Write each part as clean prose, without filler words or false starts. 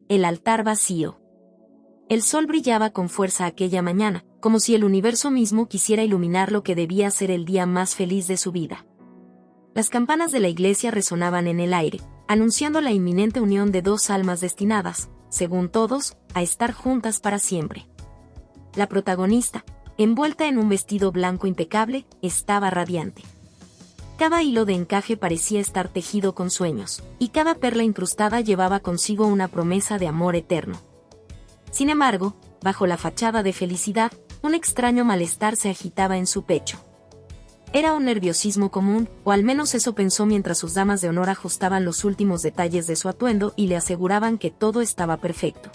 el altar vacío. El sol brillaba con fuerza aquella mañana, como si el universo mismo quisiera iluminar lo que debía ser el día más feliz de su vida. Las campanas de la iglesia resonaban en el aire, anunciando la inminente unión de dos almas destinadas, según todos, a estar juntas para siempre. La protagonista, envuelta en un vestido blanco impecable, estaba radiante. Cada hilo de encaje parecía estar tejido con sueños, y cada perla incrustada llevaba consigo una promesa de amor eterno. Sin embargo, bajo la fachada de felicidad, un extraño malestar se agitaba en su pecho. Era un nerviosismo común, o al menos eso pensó mientras sus damas de honor ajustaban los últimos detalles de su atuendo y le aseguraban que todo estaba perfecto.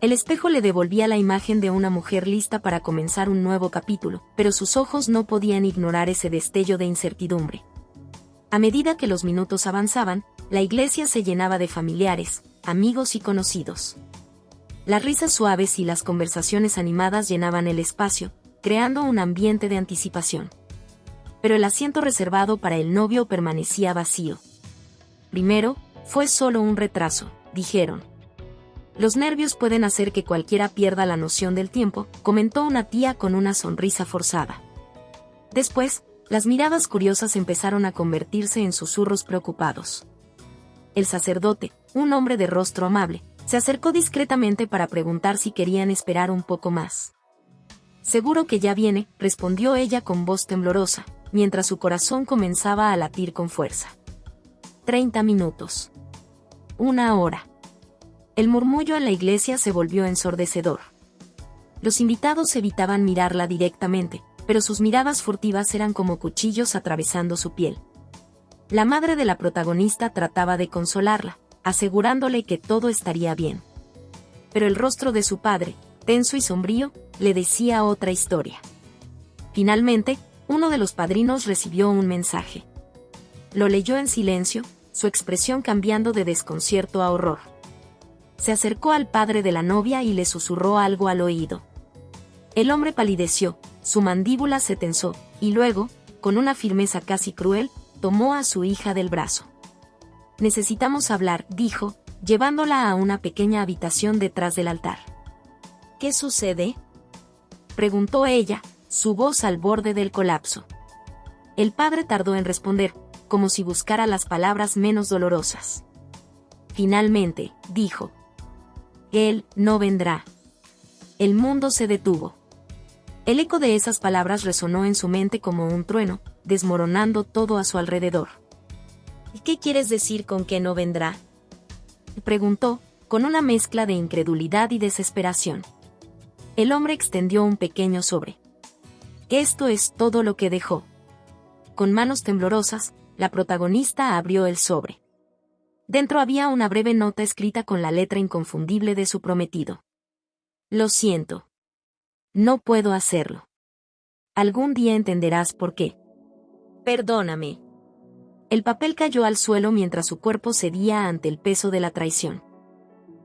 El espejo le devolvía la imagen de una mujer lista para comenzar un nuevo capítulo, pero sus ojos no podían ignorar ese destello de incertidumbre. A medida que los minutos avanzaban, la iglesia se llenaba de familiares, amigos y conocidos. Las risas suaves y las conversaciones animadas llenaban el espacio, creando un ambiente de anticipación. Pero el asiento reservado para el novio permanecía vacío. Primero, fue solo un retraso, dijeron. Los nervios pueden hacer que cualquiera pierda la noción del tiempo, comentó una tía con una sonrisa forzada. Después, las miradas curiosas empezaron a convertirse en susurros preocupados. El sacerdote, un hombre de rostro amable, se acercó discretamente para preguntar si querían esperar un poco más. Seguro que ya viene, respondió ella con voz temblorosa, mientras su corazón comenzaba a latir con fuerza. 30 minutos. 1 hora. El murmullo en la iglesia se volvió ensordecedor. Los invitados evitaban mirarla directamente, pero sus miradas furtivas eran como cuchillos atravesando su piel. La madre de la protagonista trataba de consolarla, asegurándole que todo estaría bien. Pero el rostro de su padre, tenso y sombrío, le decía otra historia. Finalmente, uno de los padrinos recibió un mensaje. Lo leyó en silencio, su expresión cambiando de desconcierto a horror. Se acercó al padre de la novia y le susurró algo al oído. El hombre palideció, su mandíbula se tensó, y luego, con una firmeza casi cruel, tomó a su hija del brazo. Necesitamos hablar, dijo, llevándola a una pequeña habitación detrás del altar. ¿Qué sucede?, preguntó ella, su voz al borde del colapso. El padre tardó en responder, como si buscara las palabras menos dolorosas. Finalmente, dijo: Él no vendrá. El mundo se detuvo. El eco de esas palabras resonó en su mente como un trueno, desmoronando todo a su alrededor. ¿Y qué quieres decir con que no vendrá?, preguntó, con una mezcla de incredulidad y desesperación. El hombre extendió un pequeño sobre. Esto es todo lo que dejó. Con manos temblorosas, la protagonista abrió el sobre. Dentro había una breve nota escrita con la letra inconfundible de su prometido. Lo siento. No puedo hacerlo. Algún día entenderás por qué. Perdóname. El papel cayó al suelo mientras su cuerpo cedía ante el peso de la traición.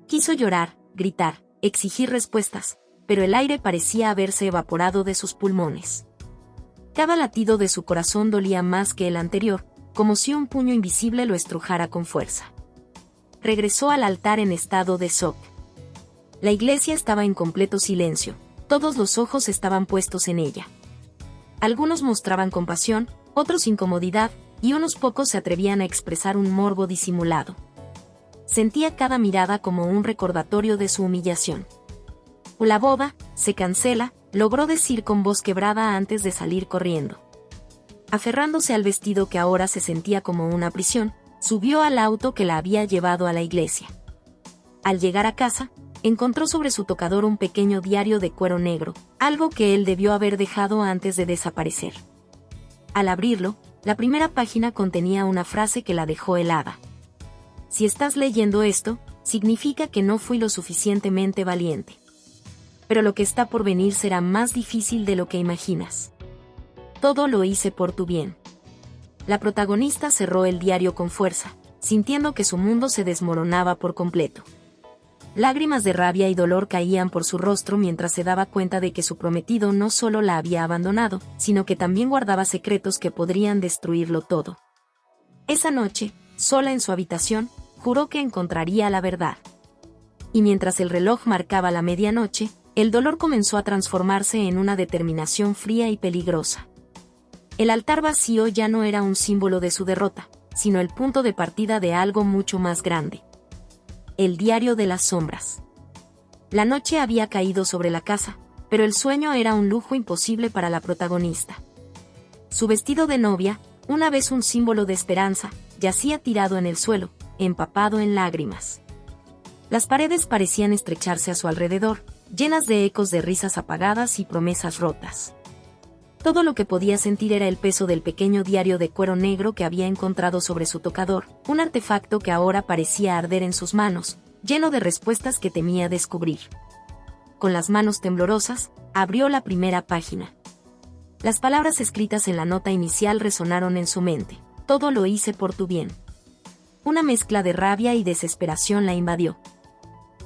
Quiso llorar, gritar, exigir respuestas, pero el aire parecía haberse evaporado de sus pulmones. Cada latido de su corazón dolía más que el anterior, como si un puño invisible lo estrujara con fuerza. Regresó al altar en estado de shock. La iglesia estaba en completo silencio, todos los ojos estaban puestos en ella. Algunos mostraban compasión, otros incomodidad, y unos pocos se atrevían a expresar un morbo disimulado. Sentía cada mirada como un recordatorio de su humillación. La boda, se cancela, logró decir con voz quebrada antes de salir corriendo. Aferrándose al vestido que ahora se sentía como una prisión, subió al auto que la había llevado a la iglesia. Al llegar a casa, encontró sobre su tocador un pequeño diario de cuero negro, algo que él debió haber dejado antes de desaparecer. Al abrirlo, la primera página contenía una frase que la dejó helada. Si estás leyendo esto, significa que no fui lo suficientemente valiente. Pero lo que está por venir será más difícil de lo que imaginas. Todo lo hice por tu bien. La protagonista cerró el diario con fuerza, sintiendo que su mundo se desmoronaba por completo. Lágrimas de rabia y dolor caían por su rostro mientras se daba cuenta de que su prometido no solo la había abandonado, sino que también guardaba secretos que podrían destruirlo todo. Esa noche, sola en su habitación, juró que encontraría la verdad. Y mientras el reloj marcaba la medianoche, el dolor comenzó a transformarse en una determinación fría y peligrosa. El altar vacío ya no era un símbolo de su derrota, sino el punto de partida de algo mucho más grande. El diario de las sombras. La noche había caído sobre la casa, pero el sueño era un lujo imposible para la protagonista. Su vestido de novia, una vez un símbolo de esperanza, yacía tirado en el suelo, empapado en lágrimas. Las paredes parecían estrecharse a su alrededor, llenas de ecos de risas apagadas y promesas rotas. Todo lo que podía sentir era el peso del pequeño diario de cuero negro que había encontrado sobre su tocador, un artefacto que ahora parecía arder en sus manos, lleno de respuestas que temía descubrir. Con las manos temblorosas, abrió la primera página. Las palabras escritas en la nota inicial resonaron en su mente. Todo lo hice por tu bien. Una mezcla de rabia y desesperación la invadió.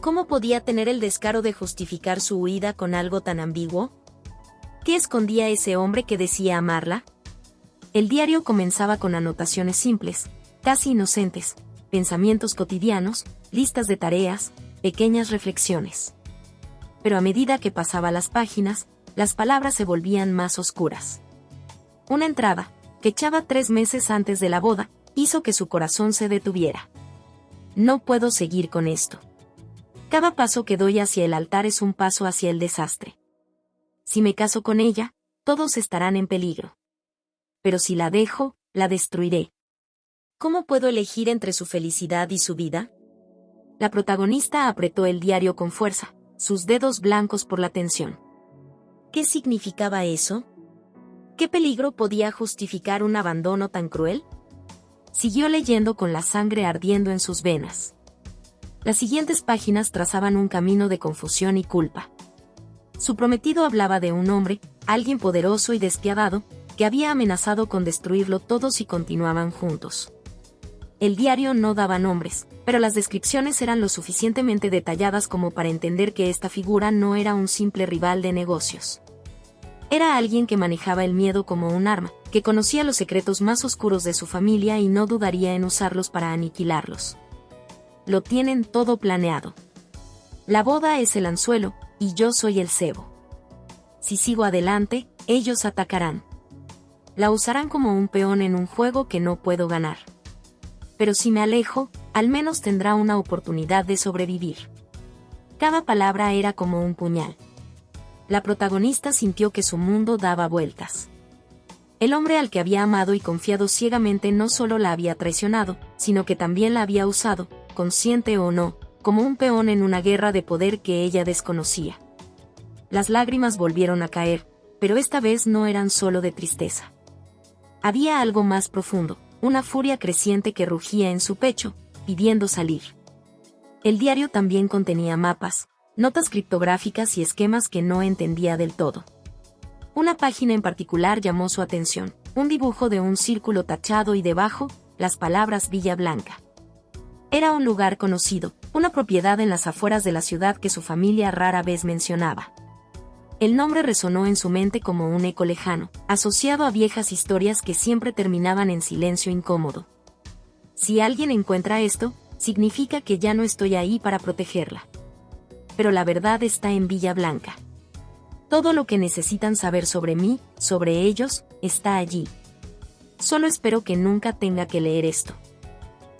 ¿Cómo podía tener el descaro de justificar su huida con algo tan ambiguo? ¿Qué escondía ese hombre que decía amarla? El diario comenzaba con anotaciones simples, casi inocentes, pensamientos cotidianos, listas de tareas, pequeñas reflexiones. Pero a medida que pasaba las páginas, las palabras se volvían más oscuras. Una entrada, que echaba 3 meses antes de la boda, hizo que su corazón se detuviera. No puedo seguir con esto. Cada paso que doy hacia el altar es un paso hacia el desastre. Si me caso con ella, todos estarán en peligro. Pero si la dejo, la destruiré. ¿Cómo puedo elegir entre su felicidad y su vida? La protagonista apretó el diario con fuerza, sus dedos blancos por la tensión. ¿Qué significaba eso? ¿Qué peligro podía justificar un abandono tan cruel? Siguió leyendo con la sangre ardiendo en sus venas. Las siguientes páginas trazaban un camino de confusión y culpa. Su prometido hablaba de un hombre, alguien poderoso y despiadado, que había amenazado con destruirlo todo si continuaban juntos. El diario no daba nombres, pero las descripciones eran lo suficientemente detalladas como para entender que esta figura no era un simple rival de negocios. Era alguien que manejaba el miedo como un arma, que conocía los secretos más oscuros de su familia y no dudaría en usarlos para aniquilarlos. Lo tienen todo planeado. La boda es el anzuelo, y yo soy el cebo. Si sigo adelante, ellos atacarán. La usarán como un peón en un juego que no puedo ganar. Pero si me alejo, al menos tendrá una oportunidad de sobrevivir. Cada palabra era como un puñal. La protagonista sintió que su mundo daba vueltas. El hombre al que había amado y confiado ciegamente no solo la había traicionado, sino que también la había usado, consciente o no, como un peón en una guerra de poder que ella desconocía. Las lágrimas volvieron a caer, pero esta vez no eran solo de tristeza. Había algo más profundo, una furia creciente que rugía en su pecho, pidiendo salir. El diario también contenía mapas, notas criptográficas y esquemas que no entendía del todo. Una página en particular llamó su atención, un dibujo de un círculo tachado y debajo, las palabras Villa Blanca. Era un lugar conocido, una propiedad en las afueras de la ciudad que su familia rara vez mencionaba. El nombre resonó en su mente como un eco lejano, asociado a viejas historias que siempre terminaban en silencio incómodo. Si alguien encuentra esto, significa que ya no estoy ahí para protegerla. Pero la verdad está en Villa Blanca. Todo lo que necesitan saber sobre mí, sobre ellos, está allí. Solo espero que nunca tenga que leer esto.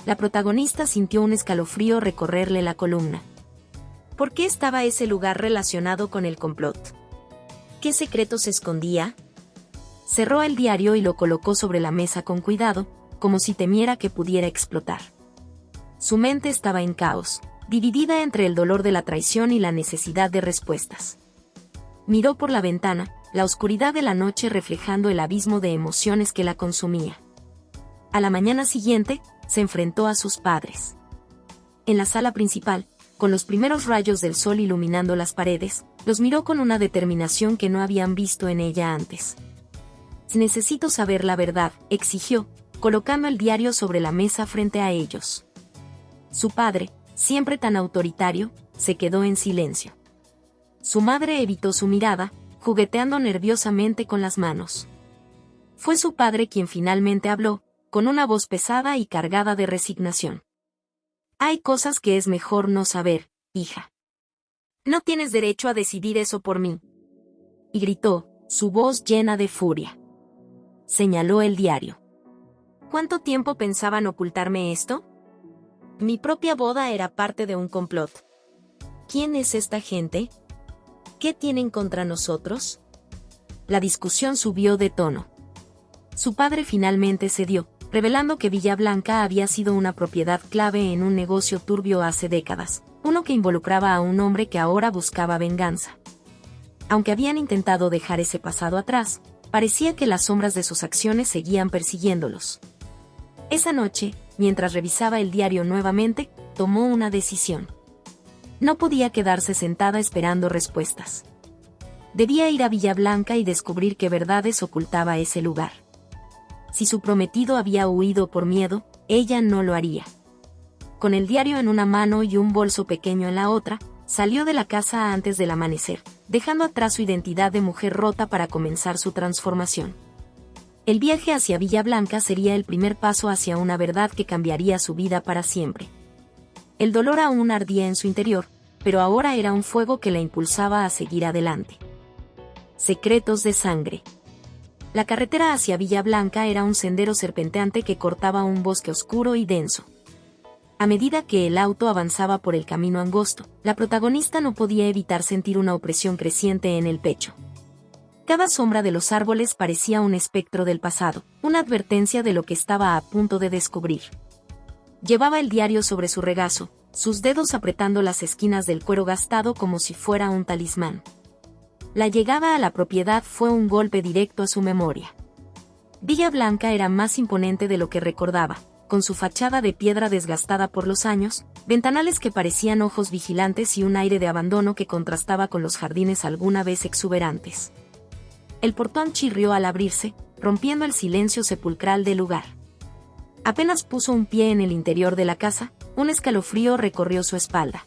La protagonista sintió un escalofrío recorrerle la columna. ¿Por qué estaba ese lugar relacionado con el complot? ¿Qué secreto se escondía? Cerró el diario y lo colocó sobre la mesa con cuidado, como si temiera que pudiera explotar. Su mente estaba en caos, dividida entre el dolor de la traición y la necesidad de respuestas. Miró por la ventana, la oscuridad de la noche reflejando el abismo de emociones que la consumía. A la mañana siguiente, se enfrentó a sus padres. En la sala principal, con los primeros rayos del sol iluminando las paredes, los miró con una determinación que no habían visto en ella antes. «Necesito saber la verdad», exigió, colocando el diario sobre la mesa frente a ellos. Su padre, siempre tan autoritario, se quedó en silencio. Su madre evitó su mirada, jugueteando nerviosamente con las manos. Fue su padre quien finalmente habló, con una voz pesada y cargada de resignación. «Hay cosas que es mejor no saber, hija. No tienes derecho a decidir eso por mí. Y gritó, su voz llena de furia. Señaló el diario. ¿Cuánto tiempo pensaban ocultarme esto? Mi propia boda era parte de un complot. ¿Quién es esta gente? ¿Qué tienen contra nosotros? La discusión subió de tono. Su padre finalmente cedió, revelando que Villa Blanca había sido una propiedad clave en un negocio turbio hace décadas, uno que involucraba a un hombre que ahora buscaba venganza. Aunque habían intentado dejar ese pasado atrás, parecía que las sombras de sus acciones seguían persiguiéndolos. Esa noche, mientras revisaba el diario nuevamente, tomó una decisión. No podía quedarse sentada esperando respuestas. Debía ir a Villa Blanca y descubrir qué verdades ocultaba ese lugar. Si su prometido había huido por miedo, ella no lo haría. Con el diario en una mano y un bolso pequeño en la otra, salió de la casa antes del amanecer, dejando atrás su identidad de mujer rota para comenzar su transformación. El viaje hacia Villa Blanca sería el primer paso hacia una verdad que cambiaría su vida para siempre. El dolor aún ardía en su interior, pero ahora era un fuego que la impulsaba a seguir adelante. Secretos de sangre. La carretera hacia Villa Blanca era un sendero serpenteante que cortaba un bosque oscuro y denso. A medida que el auto avanzaba por el camino angosto, la protagonista no podía evitar sentir una opresión creciente en el pecho. Cada sombra de los árboles parecía un espectro del pasado, una advertencia de lo que estaba a punto de descubrir. Llevaba el diario sobre su regazo, sus dedos apretando las esquinas del cuero gastado como si fuera un talismán. La llegada a la propiedad fue un golpe directo a su memoria. Villa Blanca era más imponente de lo que recordaba, con su fachada de piedra desgastada por los años, ventanales que parecían ojos vigilantes y un aire de abandono que contrastaba con los jardines alguna vez exuberantes. El portón chirrió al abrirse, rompiendo el silencio sepulcral del lugar. Apenas puso un pie en el interior de la casa, un escalofrío recorrió su espalda.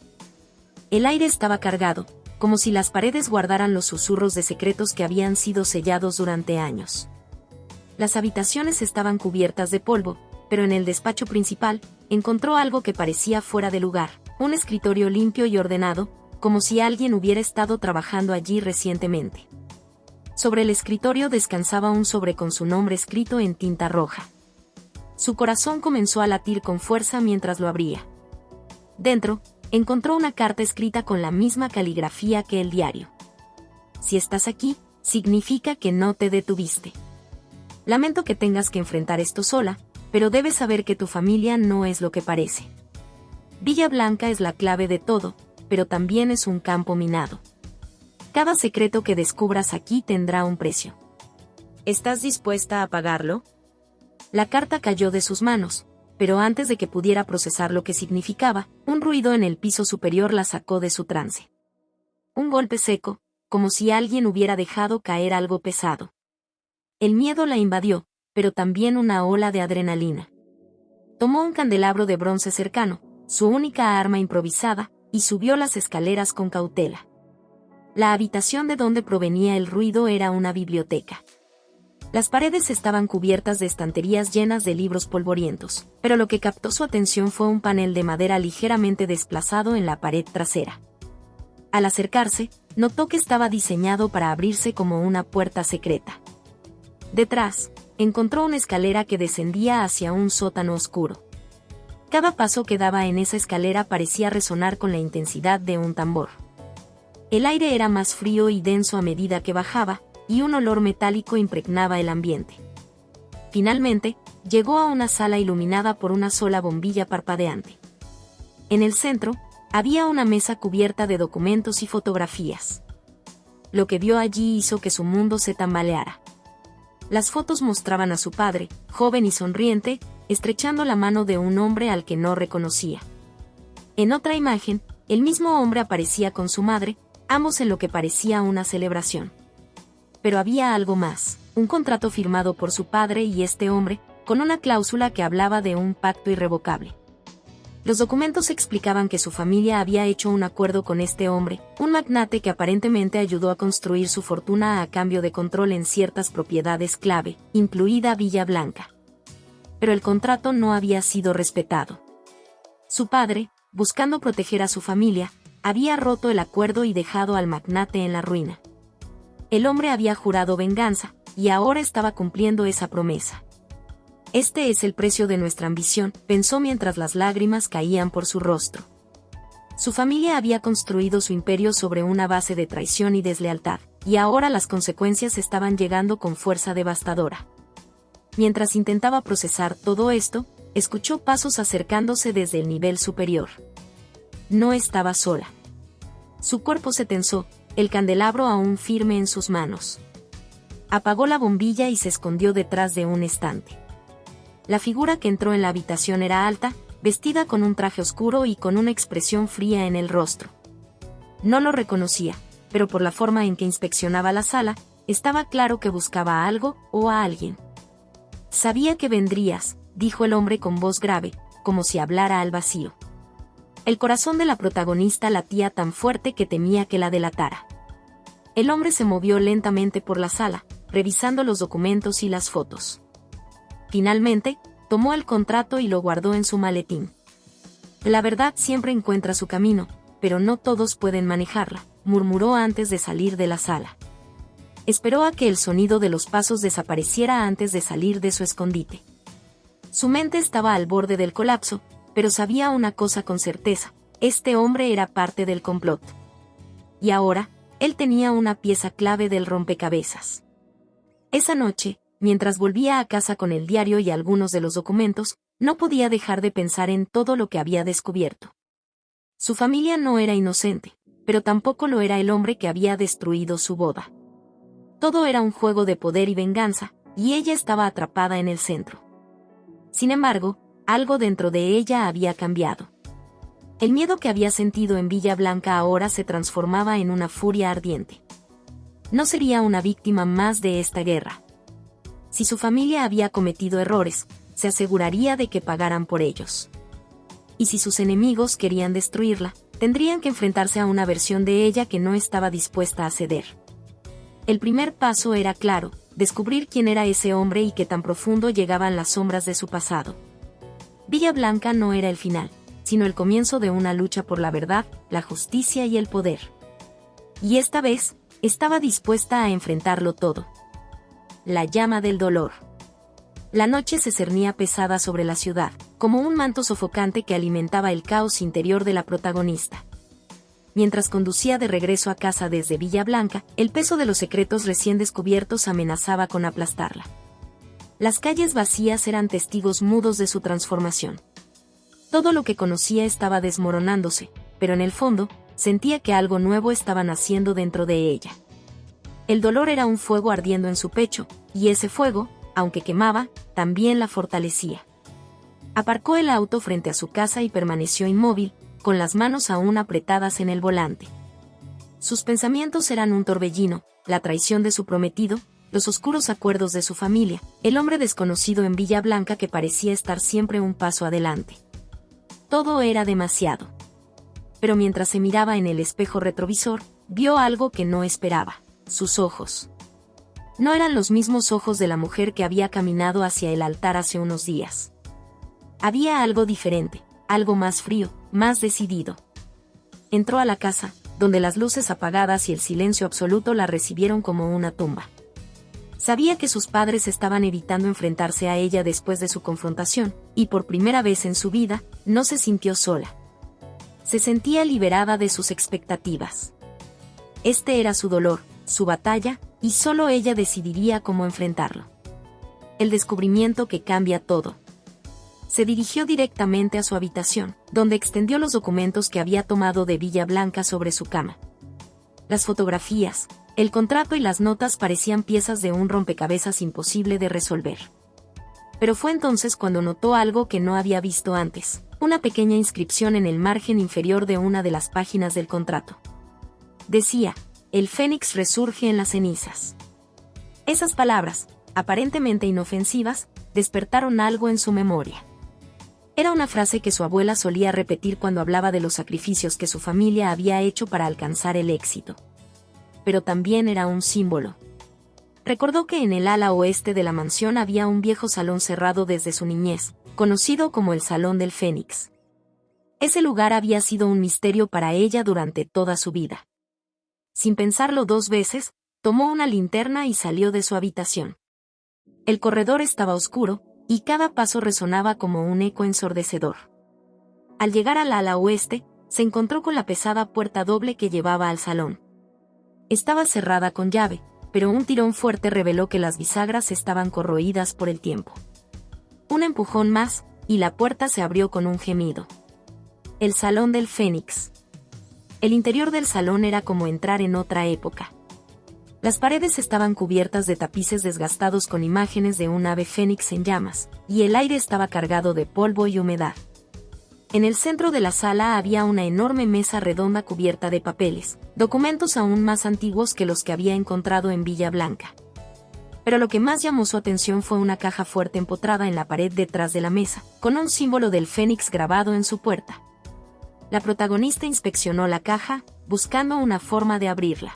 El aire estaba cargado, como si las paredes guardaran los susurros de secretos que habían sido sellados durante años. Las habitaciones estaban cubiertas de polvo, pero en el despacho principal, encontró algo que parecía fuera de lugar, un escritorio limpio y ordenado, como si alguien hubiera estado trabajando allí recientemente. Sobre el escritorio descansaba un sobre con su nombre escrito en tinta roja. Su corazón comenzó a latir con fuerza mientras lo abría. Dentro, encontró una carta escrita con la misma caligrafía que el diario. Si estás aquí, significa que no te detuviste. Lamento que tengas que enfrentar esto sola, pero debes saber que tu familia no es lo que parece. Villa Blanca es la clave de todo, pero también es un campo minado. Cada secreto que descubras aquí tendrá un precio. ¿Estás dispuesta a pagarlo? La carta cayó de sus manos, pero antes de que pudiera procesar lo que significaba, un ruido en el piso superior la sacó de su trance. Un golpe seco, como si alguien hubiera dejado caer algo pesado. El miedo la invadió, pero también una ola de adrenalina. Tomó un candelabro de bronce cercano, su única arma improvisada, y subió las escaleras con cautela. La habitación de donde provenía el ruido era una biblioteca. Las paredes estaban cubiertas de estanterías llenas de libros polvorientos, pero lo que captó su atención fue un panel de madera ligeramente desplazado en la pared trasera. Al acercarse, notó que estaba diseñado para abrirse como una puerta secreta. Detrás, encontró una escalera que descendía hacia un sótano oscuro. Cada paso que daba en esa escalera parecía resonar con la intensidad de un tambor. El aire era más frío y denso a medida que bajaba, y un olor metálico impregnaba el ambiente. Finalmente, llegó a una sala iluminada por una sola bombilla parpadeante. En el centro, había una mesa cubierta de documentos y fotografías. Lo que vio allí hizo que su mundo se tambaleara. Las fotos mostraban a su padre, joven y sonriente, estrechando la mano de un hombre al que no reconocía. En otra imagen, el mismo hombre aparecía con su madre, ambos en lo que parecía una celebración. Pero había algo más, un contrato firmado por su padre y este hombre, con una cláusula que hablaba de un pacto irrevocable. Los documentos explicaban que su familia había hecho un acuerdo con este hombre, un magnate que aparentemente ayudó a construir su fortuna a cambio de control en ciertas propiedades clave, incluida Villa Blanca. Pero el contrato no había sido respetado. Su padre, buscando proteger a su familia, había roto el acuerdo y dejado al magnate en la ruina. El hombre había jurado venganza, y ahora estaba cumpliendo esa promesa. Este es el precio de nuestra ambición, pensó mientras las lágrimas caían por su rostro. Su familia había construido su imperio sobre una base de traición y deslealtad, y ahora las consecuencias estaban llegando con fuerza devastadora. Mientras intentaba procesar todo esto, escuchó pasos acercándose desde el nivel superior. No estaba sola. Su cuerpo se tensó, el candelabro aún firme en sus manos. Apagó la bombilla y se escondió detrás de un estante. La figura que entró en la habitación era alta, vestida con un traje oscuro y con una expresión fría en el rostro. No lo reconocía, pero por la forma en que inspeccionaba la sala, estaba claro que buscaba algo o a alguien. «Sabía que vendrías», dijo el hombre con voz grave, como si hablara al vacío. El corazón de la protagonista latía tan fuerte que temía que la delatara. El hombre se movió lentamente por la sala, revisando los documentos y las fotos. Finalmente, tomó el contrato y lo guardó en su maletín. «La verdad siempre encuentra su camino, pero no todos pueden manejarla», murmuró antes de salir de la sala. Esperó a que el sonido de los pasos desapareciera antes de salir de su escondite. Su mente estaba al borde del colapso, pero sabía una cosa con certeza: este hombre era parte del complot. Y ahora, él tenía una pieza clave del rompecabezas. Esa noche, mientras volvía a casa con el diario y algunos de los documentos, no podía dejar de pensar en todo lo que había descubierto. Su familia no era inocente, pero tampoco lo era el hombre que había destruido su boda. Todo era un juego de poder y venganza, y ella estaba atrapada en el centro. Sin embargo, algo dentro de ella había cambiado. El miedo que había sentido en Villa Blanca ahora se transformaba en una furia ardiente. No sería una víctima más de esta guerra. Si su familia había cometido errores, se aseguraría de que pagaran por ellos. Y si sus enemigos querían destruirla, tendrían que enfrentarse a una versión de ella que no estaba dispuesta a ceder. El primer paso era claro: descubrir quién era ese hombre y qué tan profundo llegaban las sombras de su pasado. Villa Blanca no era el final, sino el comienzo de una lucha por la verdad, la justicia y el poder. Y esta vez, estaba dispuesta a enfrentarlo todo. La llama del dolor. La noche se cernía pesada sobre la ciudad, como un manto sofocante que alimentaba el caos interior de la protagonista. Mientras conducía de regreso a casa desde Villa Blanca, el peso de los secretos recién descubiertos amenazaba con aplastarla. Las calles vacías eran testigos mudos de su transformación. Todo lo que conocía estaba desmoronándose, pero en el fondo, sentía que algo nuevo estaba naciendo dentro de ella. El dolor era un fuego ardiendo en su pecho, y ese fuego, aunque quemaba, también la fortalecía. Aparcó el auto frente a su casa y permaneció inmóvil, con las manos aún apretadas en el volante. Sus pensamientos eran un torbellino: la traición de su prometido, los oscuros acuerdos de su familia, el hombre desconocido en Villa Blanca que parecía estar siempre un paso adelante. Todo era demasiado. Pero mientras se miraba en el espejo retrovisor, vio algo que no esperaba: sus ojos. No eran los mismos ojos de la mujer que había caminado hacia el altar hace unos días. Había algo diferente, algo más frío, más decidido. Entró a la casa, donde las luces apagadas y el silencio absoluto la recibieron como una tumba. Sabía que sus padres estaban evitando enfrentarse a ella después de su confrontación, y por primera vez en su vida, no se sintió sola. Se sentía liberada de sus expectativas. Este era su dolor, su batalla, y solo ella decidiría cómo enfrentarlo. El descubrimiento que cambia todo. Se dirigió directamente a su habitación, donde extendió los documentos que había tomado de Villa Blanca sobre su cama. Las fotografías, el contrato y las notas parecían piezas de un rompecabezas imposible de resolver. Pero fue entonces cuando notó algo que no había visto antes: una pequeña inscripción en el margen inferior de una de las páginas del contrato. Decía: «El Fénix resurge en las cenizas». Esas palabras, aparentemente inofensivas, despertaron algo en su memoria. Era una frase que su abuela solía repetir cuando hablaba de los sacrificios que su familia había hecho para alcanzar el éxito. Pero también era un símbolo. Recordó que en el ala oeste de la mansión había un viejo salón cerrado desde su niñez, conocido como el Salón del Fénix. Ese lugar había sido un misterio para ella durante toda su vida. Sin pensarlo 2 veces, tomó una linterna y salió de su habitación. El corredor estaba oscuro, y cada paso resonaba como un eco ensordecedor. Al llegar al ala oeste, se encontró con la pesada puerta doble que llevaba al salón. Estaba cerrada con llave, pero un tirón fuerte reveló que las bisagras estaban corroídas por el tiempo. Un empujón más, y la puerta se abrió con un gemido. El Salón del Fénix. El interior del salón era como entrar en otra época. Las paredes estaban cubiertas de tapices desgastados con imágenes de un ave fénix en llamas, y el aire estaba cargado de polvo y humedad. En el centro de la sala había una enorme mesa redonda cubierta de papeles, documentos aún más antiguos que los que había encontrado en Villa Blanca. Pero lo que más llamó su atención fue una caja fuerte empotrada en la pared detrás de la mesa, con un símbolo del fénix grabado en su puerta. La protagonista inspeccionó la caja, buscando una forma de abrirla.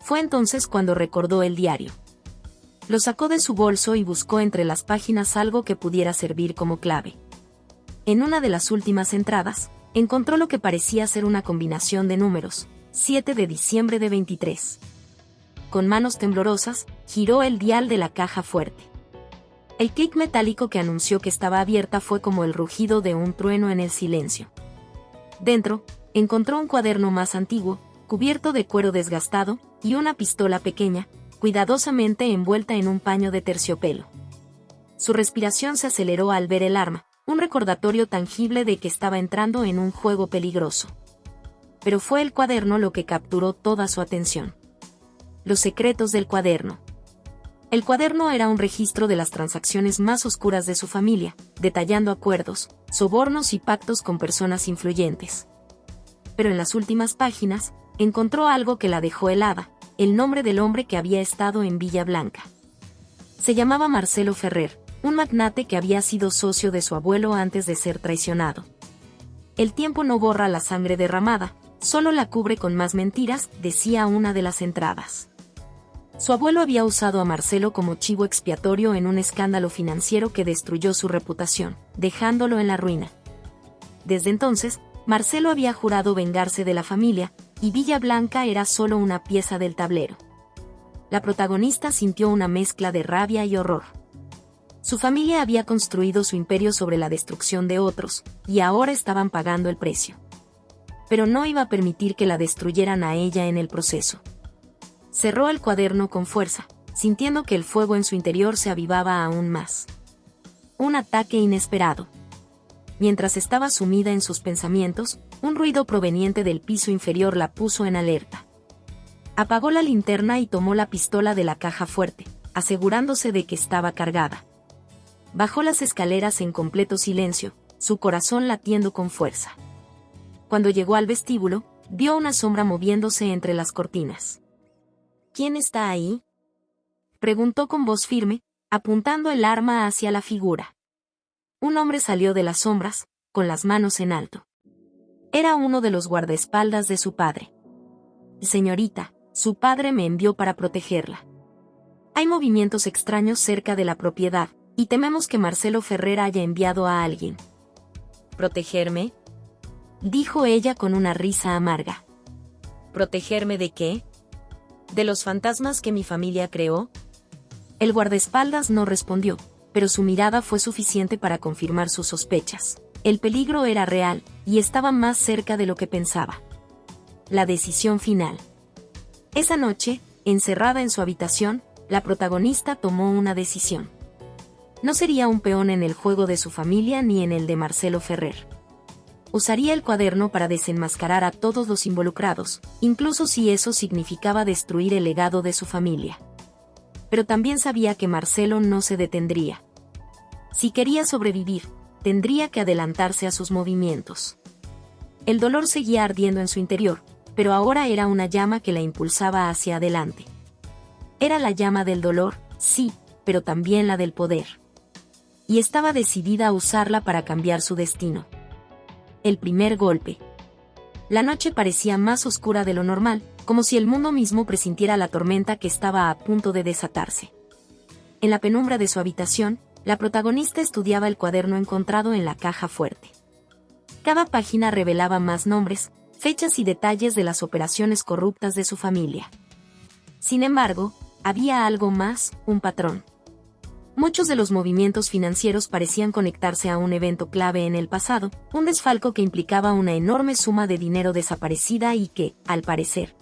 Fue entonces cuando recordó el diario. Lo sacó de su bolso y buscó entre las páginas algo que pudiera servir como clave. En una de las últimas entradas, encontró lo que parecía ser una combinación de números, 7 de diciembre de 23. Con manos temblorosas, giró el dial de la caja fuerte. El clic metálico que anunció que estaba abierta fue como el rugido de un trueno en el silencio. Dentro, encontró un cuaderno más antiguo, cubierto de cuero desgastado, y una pistola pequeña, cuidadosamente envuelta en un paño de terciopelo. Su respiración se aceleró al ver el arma, un recordatorio tangible de que estaba entrando en un juego peligroso. Pero fue el cuaderno lo que capturó toda su atención. Los secretos del cuaderno. El cuaderno era un registro de las transacciones más oscuras de su familia, detallando acuerdos, sobornos y pactos con personas influyentes. Pero en las últimas páginas, encontró algo que la dejó helada, el nombre del hombre que había estado en Villa Blanca. Se llamaba Marcelo Ferrer, un magnate que había sido socio de su abuelo antes de ser traicionado. El tiempo no borra la sangre derramada, solo la cubre con más mentiras, decía una de las entradas. Su abuelo había usado a Marcelo como chivo expiatorio en un escándalo financiero que destruyó su reputación, dejándolo en la ruina. Desde entonces, Marcelo había jurado vengarse de la familia, y Villa Blanca era solo una pieza del tablero. La protagonista sintió una mezcla de rabia y horror. Su familia había construido su imperio sobre la destrucción de otros, y ahora estaban pagando el precio. Pero no iba a permitir que la destruyeran a ella en el proceso. Cerró el cuaderno con fuerza, sintiendo que el fuego en su interior se avivaba aún más. Un ataque inesperado. Mientras estaba sumida en sus pensamientos, un ruido proveniente del piso inferior la puso en alerta. Apagó la linterna y tomó la pistola de la caja fuerte, asegurándose de que estaba cargada. Bajó las escaleras en completo silencio, su corazón latiendo con fuerza. Cuando llegó al vestíbulo, vio una sombra moviéndose entre las cortinas. ¿Quién está ahí?, preguntó con voz firme, apuntando el arma hacia la figura. Un hombre salió de las sombras, con las manos en alto. Era uno de los guardaespaldas de su padre. Señorita, su padre me envió para protegerla. Hay movimientos extraños cerca de la propiedad, y tememos que Marcelo Ferrer haya enviado a alguien. ¿Protegerme?, dijo ella con una risa amarga. ¿Protegerme de qué? ¿De los fantasmas que mi familia creó? El guardaespaldas no respondió, pero su mirada fue suficiente para confirmar sus sospechas. El peligro era real, y estaba más cerca de lo que pensaba. La decisión final. Esa noche, encerrada en su habitación, la protagonista tomó una decisión. No sería un peón en el juego de su familia ni en el de Marcelo Ferrer. Usaría el cuaderno para desenmascarar a todos los involucrados, incluso si eso significaba destruir el legado de su familia. Pero también sabía que Marcelo no se detendría. Si quería sobrevivir, tendría que adelantarse a sus movimientos. El dolor seguía ardiendo en su interior, pero ahora era una llama que la impulsaba hacia adelante. Era la llama del dolor, sí, pero también la del poder. Y estaba decidida a usarla para cambiar su destino. El primer golpe. La noche parecía más oscura de lo normal, como si el mundo mismo presintiera la tormenta que estaba a punto de desatarse. En la penumbra de su habitación, la protagonista estudiaba el cuaderno encontrado en la caja fuerte. Cada página revelaba más nombres, fechas y detalles de las operaciones corruptas de su familia. Sin embargo, había algo más, un patrón. Muchos de los movimientos financieros parecían conectarse a un evento clave en el pasado, un desfalco que implicaba una enorme suma de dinero desaparecida y que, al parecer,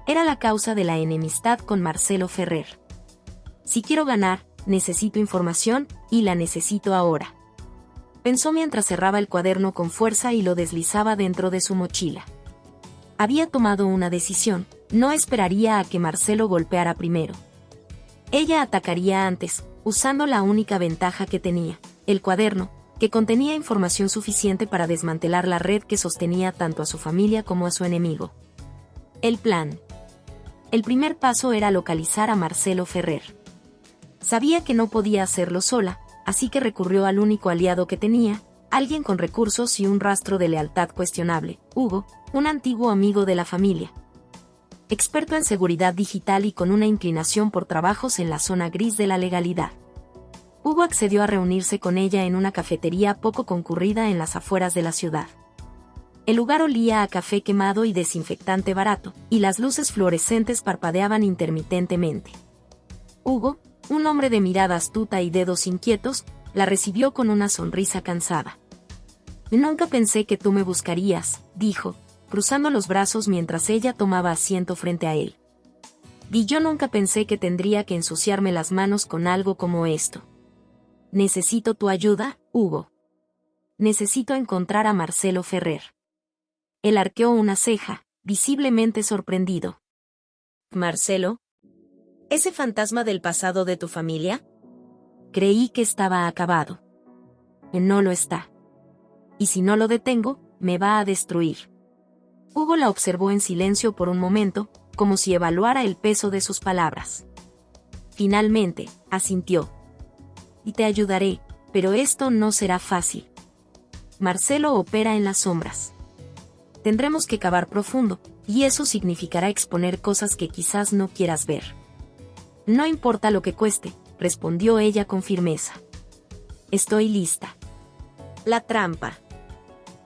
era la causa de la enemistad con Marcelo Ferrer. Si quiero ganar, necesito información, y la necesito ahora. Pensó mientras cerraba el cuaderno con fuerza y lo deslizaba dentro de su mochila. Había tomado una decisión, no esperaría a que Marcelo golpeara primero. Ella atacaría antes, usando la única ventaja que tenía, el cuaderno, que contenía información suficiente para desmantelar la red que sostenía tanto a su familia como a su enemigo. El plan. El primer paso era localizar a Marcelo Ferrer. Sabía que no podía hacerlo sola, así que recurrió al único aliado que tenía, alguien con recursos y un rastro de lealtad cuestionable, Hugo, un antiguo amigo de la familia. Experto en seguridad digital y con una inclinación por trabajos en la zona gris de la legalidad. Hugo accedió a reunirse con ella en una cafetería poco concurrida en las afueras de la ciudad. El lugar olía a café quemado y desinfectante barato, y las luces fluorescentes parpadeaban intermitentemente. Hugo, un hombre de mirada astuta y dedos inquietos, la recibió con una sonrisa cansada. «Nunca pensé que tú me buscarías», dijo, cruzando los brazos mientras ella tomaba asiento frente a él. «Y yo nunca pensé que tendría que ensuciarme las manos con algo como esto. Necesito tu ayuda, Hugo. Necesito encontrar a Marcelo Ferrer». Él arqueó una ceja, visiblemente sorprendido. «¿Marcelo? ¿Ese fantasma del pasado de tu familia?» Creí que estaba acabado. No lo está. Y si no lo detengo, me va a destruir. Hugo la observó en silencio por un momento, como si evaluara el peso de sus palabras. Finalmente, asintió. «Y te ayudaré, pero esto no será fácil. Marcelo opera en las sombras. Tendremos que cavar profundo, y eso significará exponer cosas que quizás no quieras ver». «No importa lo que cueste», respondió ella con firmeza. «Estoy lista». La trampa.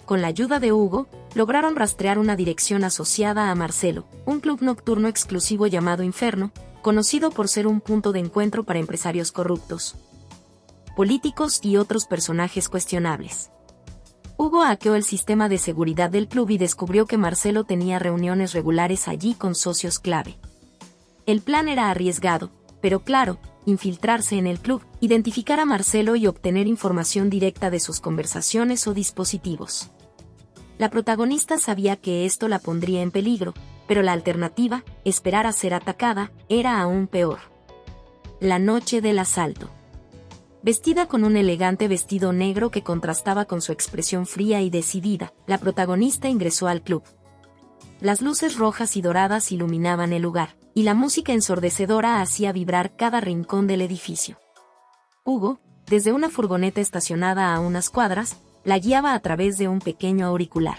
Con la ayuda de Hugo, lograron rastrear una dirección asociada a Marcelo, un club nocturno exclusivo llamado Inferno, conocido por ser un punto de encuentro para empresarios corruptos, políticos y otros personajes cuestionables. Hugo hackeó el sistema de seguridad del club y descubrió que Marcelo tenía reuniones regulares allí con socios clave. El plan era arriesgado, pero claro, infiltrarse en el club, identificar a Marcelo y obtener información directa de sus conversaciones o dispositivos. La protagonista sabía que esto la pondría en peligro, pero la alternativa, esperar a ser atacada, era aún peor. La noche del asalto. Vestida con un elegante vestido negro que contrastaba con su expresión fría y decidida, la protagonista ingresó al club. Las luces rojas y doradas iluminaban el lugar, y la música ensordecedora hacía vibrar cada rincón del edificio. Hugo, desde una furgoneta estacionada a unas cuadras, la guiaba a través de un pequeño auricular.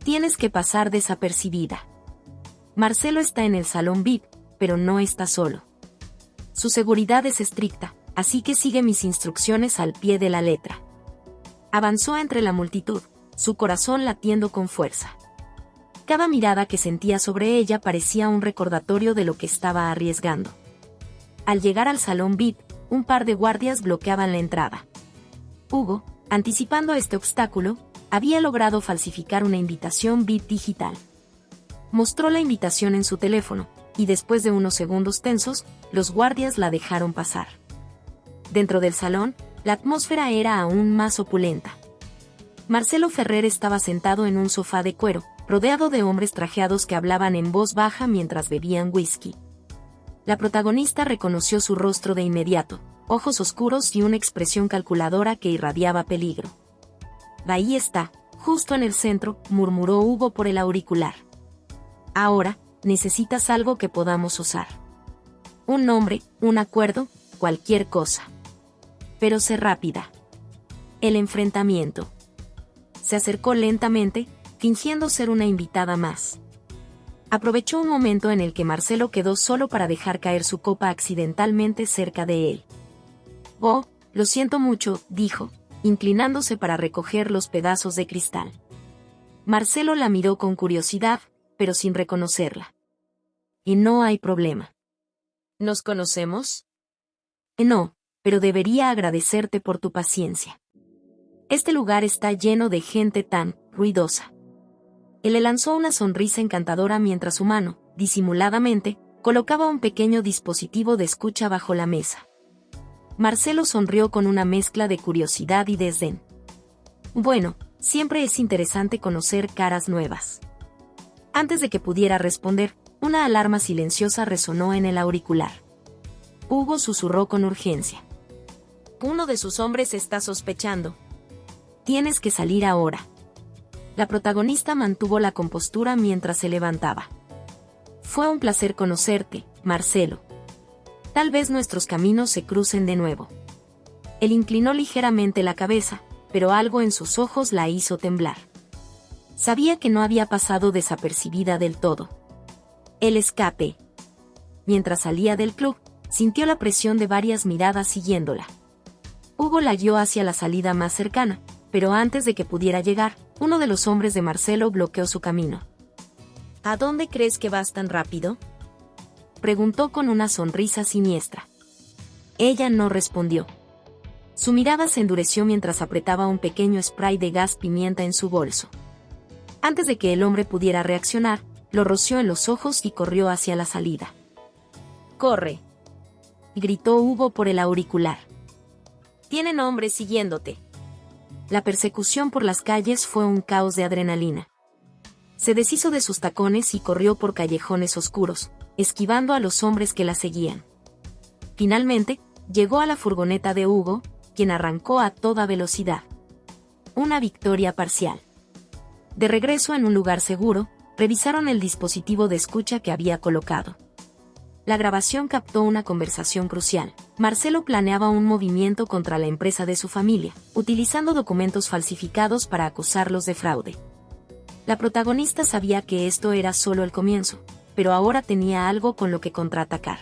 «Tienes que pasar desapercibida. Marcelo está en el salón VIP, pero no está solo. Su seguridad es estricta, así que sigue mis instrucciones al pie de la letra». Avanzó entre la multitud, su corazón latiendo con fuerza. Cada mirada que sentía sobre ella parecía un recordatorio de lo que estaba arriesgando. Al llegar al salón VIP, un par de guardias bloqueaban la entrada. Hugo, anticipando este obstáculo, había logrado falsificar una invitación VIP digital. Mostró la invitación en su teléfono, y después de unos segundos tensos, los guardias la dejaron pasar. Dentro del salón, la atmósfera era aún más opulenta. Marcelo Ferrer estaba sentado en un sofá de cuero, rodeado de hombres trajeados que hablaban en voz baja mientras bebían whisky. La protagonista reconoció su rostro de inmediato, ojos oscuros y una expresión calculadora que irradiaba peligro. «Ahí está, justo en el centro», murmuró Hugo por el auricular. «Ahora, necesitas algo que podamos usar. Un nombre, un acuerdo, cualquier cosa. Pero sé rápida». El enfrentamiento. Se acercó lentamente, fingiendo ser una invitada más. Aprovechó un momento en el que Marcelo quedó solo para dejar caer su copa accidentalmente cerca de él. «Oh, lo siento mucho», dijo, inclinándose para recoger los pedazos de cristal. Marcelo la miró con curiosidad, pero sin reconocerla. Y no hay problema. ¿Nos conocemos? No, pero debería agradecerte por tu paciencia. Este lugar está lleno de gente tan ruidosa. Él le lanzó una sonrisa encantadora mientras su mano, disimuladamente, colocaba un pequeño dispositivo de escucha bajo la mesa. Marcelo sonrió con una mezcla de curiosidad y desdén. Bueno, siempre es interesante conocer caras nuevas. Antes de que pudiera responder, una alarma silenciosa resonó en el auricular. Hugo susurró con urgencia. Uno de sus hombres está sospechando. Tienes que salir ahora. La protagonista mantuvo la compostura mientras se levantaba. Fue un placer conocerte, Marcelo. Tal vez nuestros caminos se crucen de nuevo. Él inclinó ligeramente la cabeza, pero algo en sus ojos la hizo temblar. Sabía que no había pasado desapercibida del todo. El escape. Mientras salía del club, sintió la presión de varias miradas siguiéndola. Hugo la guió hacia la salida más cercana, pero antes de que pudiera llegar, uno de los hombres de Marcelo bloqueó su camino. ¿A dónde crees que vas tan rápido?, preguntó con una sonrisa siniestra. Ella no respondió. Su mirada se endureció mientras apretaba un pequeño spray de gas pimienta en su bolso. Antes de que el hombre pudiera reaccionar, lo roció en los ojos y corrió hacia la salida. ¡Corre!, gritó Hugo por el auricular. Tienen hombres siguiéndote. La persecución por las calles fue un caos de adrenalina. Se deshizo de sus tacones y corrió por callejones oscuros, esquivando a los hombres que la seguían. Finalmente, llegó a la furgoneta de Hugo, quien arrancó a toda velocidad. Una victoria parcial. De regreso en un lugar seguro, revisaron el dispositivo de escucha que había colocado. La grabación captó una conversación crucial. Marcelo planeaba un movimiento contra la empresa de su familia, utilizando documentos falsificados para acusarlos de fraude. La protagonista sabía que esto era solo el comienzo, pero ahora tenía algo con lo que contraatacar.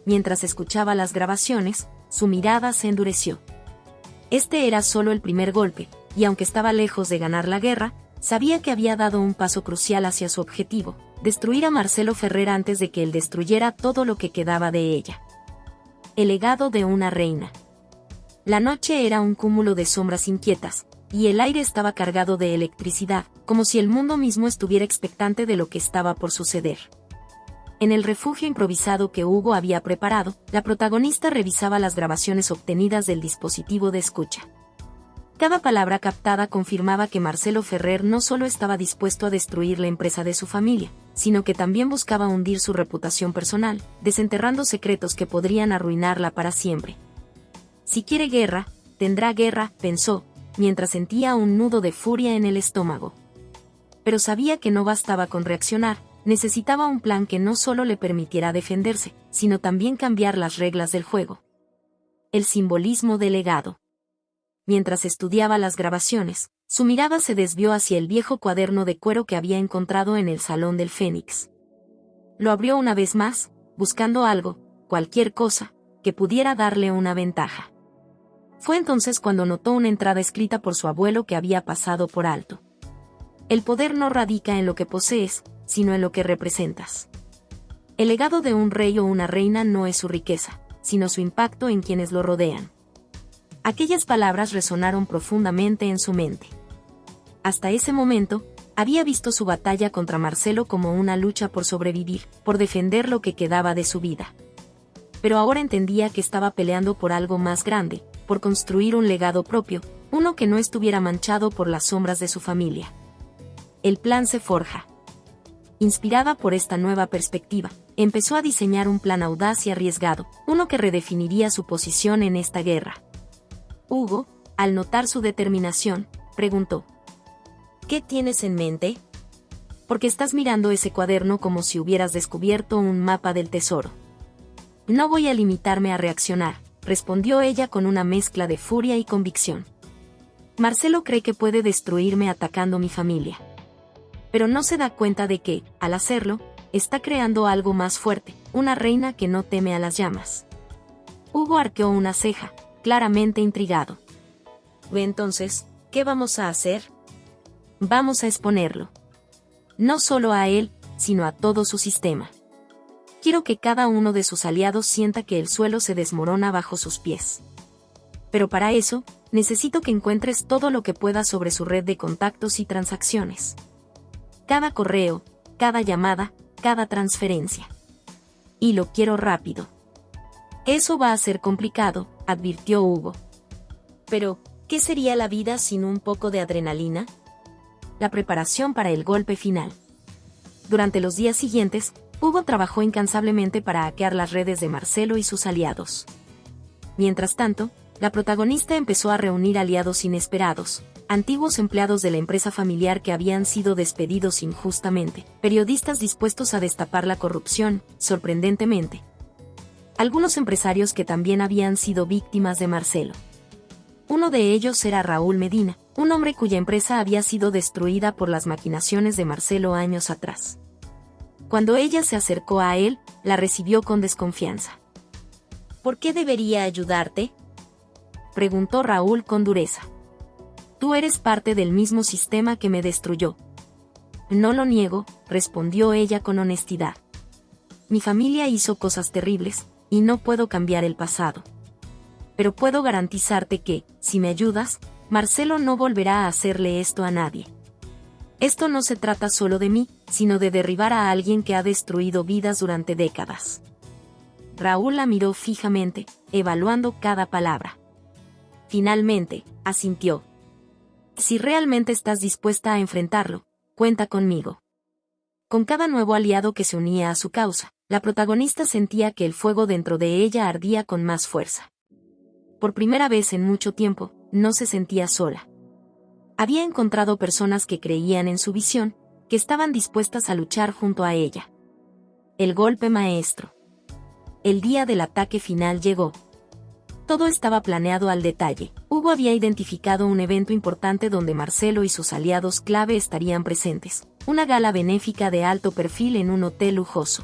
Mientras escuchaba las grabaciones, su mirada se endureció. Este era solo el primer golpe, y aunque estaba lejos de ganar la guerra, sabía que había dado un paso crucial hacia su objetivo: destruir a Marcelo Ferrer antes de que él destruyera todo lo que quedaba de ella. El legado de una reina. La noche era un cúmulo de sombras inquietas, y el aire estaba cargado de electricidad, como si el mundo mismo estuviera expectante de lo que estaba por suceder. En el refugio improvisado que Hugo había preparado, la protagonista revisaba las grabaciones obtenidas del dispositivo de escucha. Cada palabra captada confirmaba que Marcelo Ferrer no solo estaba dispuesto a destruir la empresa de su familia, sino que también buscaba hundir su reputación personal, desenterrando secretos que podrían arruinarla para siempre. Si quiere guerra, tendrá guerra, pensó, mientras sentía un nudo de furia en el estómago. Pero sabía que no bastaba con reaccionar, necesitaba un plan que no solo le permitiera defenderse, sino también cambiar las reglas del juego. El simbolismo del legado. Mientras estudiaba las grabaciones, su mirada se desvió hacia el viejo cuaderno de cuero que había encontrado en el Salón del Fénix. Lo abrió una vez más, buscando algo, cualquier cosa, que pudiera darle una ventaja. Fue entonces cuando notó una entrada escrita por su abuelo que había pasado por alto. El poder no radica en lo que posees, sino en lo que representas. El legado de un rey o una reina no es su riqueza, sino su impacto en quienes lo rodean. Aquellas palabras resonaron profundamente en su mente. Hasta ese momento, había visto su batalla contra Marcelo como una lucha por sobrevivir, por defender lo que quedaba de su vida. Pero ahora entendía que estaba peleando por algo más grande, por construir un legado propio, uno que no estuviera manchado por las sombras de su familia. El plan se forja. Inspirada por esta nueva perspectiva, empezó a diseñar un plan audaz y arriesgado, uno que redefiniría su posición en esta guerra. Hugo, al notar su determinación, preguntó: ¿Qué tienes en mente? Porque estás mirando ese cuaderno como si hubieras descubierto un mapa del tesoro. No voy a limitarme a reaccionar, respondió ella con una mezcla de furia y convicción. Marcelo cree que puede destruirme atacando mi familia. Pero no se da cuenta de que, al hacerlo, está creando algo más fuerte, una reina que no teme a las llamas. Hugo arqueó una ceja, claramente intrigado. Entonces, ¿qué vamos a hacer? Vamos a exponerlo. No solo a él, sino a todo su sistema. Quiero que cada uno de sus aliados sienta que el suelo se desmorona bajo sus pies. Pero para eso, necesito que encuentres todo lo que puedas sobre su red de contactos y transacciones. Cada correo, cada llamada, cada transferencia. Y lo quiero rápido. Eso va a ser complicado, advirtió Hugo. Pero, ¿qué sería la vida sin un poco de adrenalina? La preparación para el golpe final. Durante los días siguientes, Hugo trabajó incansablemente para hackear las redes de Marcelo y sus aliados. Mientras tanto, la protagonista empezó a reunir aliados inesperados, antiguos empleados de la empresa familiar que habían sido despedidos injustamente, periodistas dispuestos a destapar la corrupción, sorprendentemente. Algunos empresarios que también habían sido víctimas de Marcelo. Uno de ellos era Raúl Medina, un hombre cuya empresa había sido destruida por las maquinaciones de Marcelo años atrás. Cuando ella se acercó a él, la recibió con desconfianza. ¿Por qué debería ayudarte?, preguntó Raúl con dureza. Tú eres parte del mismo sistema que me destruyó. No lo niego, respondió ella con honestidad. Mi familia hizo cosas terribles, y no puedo cambiar el pasado. Pero puedo garantizarte que, si me ayudas, Marcelo no volverá a hacerle esto a nadie. Esto no se trata solo de mí, sino de derribar a alguien que ha destruido vidas durante décadas. Raúl la miró fijamente, evaluando cada palabra. Finalmente, asintió. Si realmente estás dispuesta a enfrentarlo, cuenta conmigo. Con cada nuevo aliado que se unía a su causa, la protagonista sentía que el fuego dentro de ella ardía con más fuerza. Por primera vez en mucho tiempo, no se sentía sola. Había encontrado personas que creían en su visión, que estaban dispuestas a luchar junto a ella. El golpe maestro. El día del ataque final llegó. Todo estaba planeado al detalle. Hugo había identificado un evento importante donde Marcelo y sus aliados clave estarían presentes. Una gala benéfica de alto perfil en un hotel lujoso.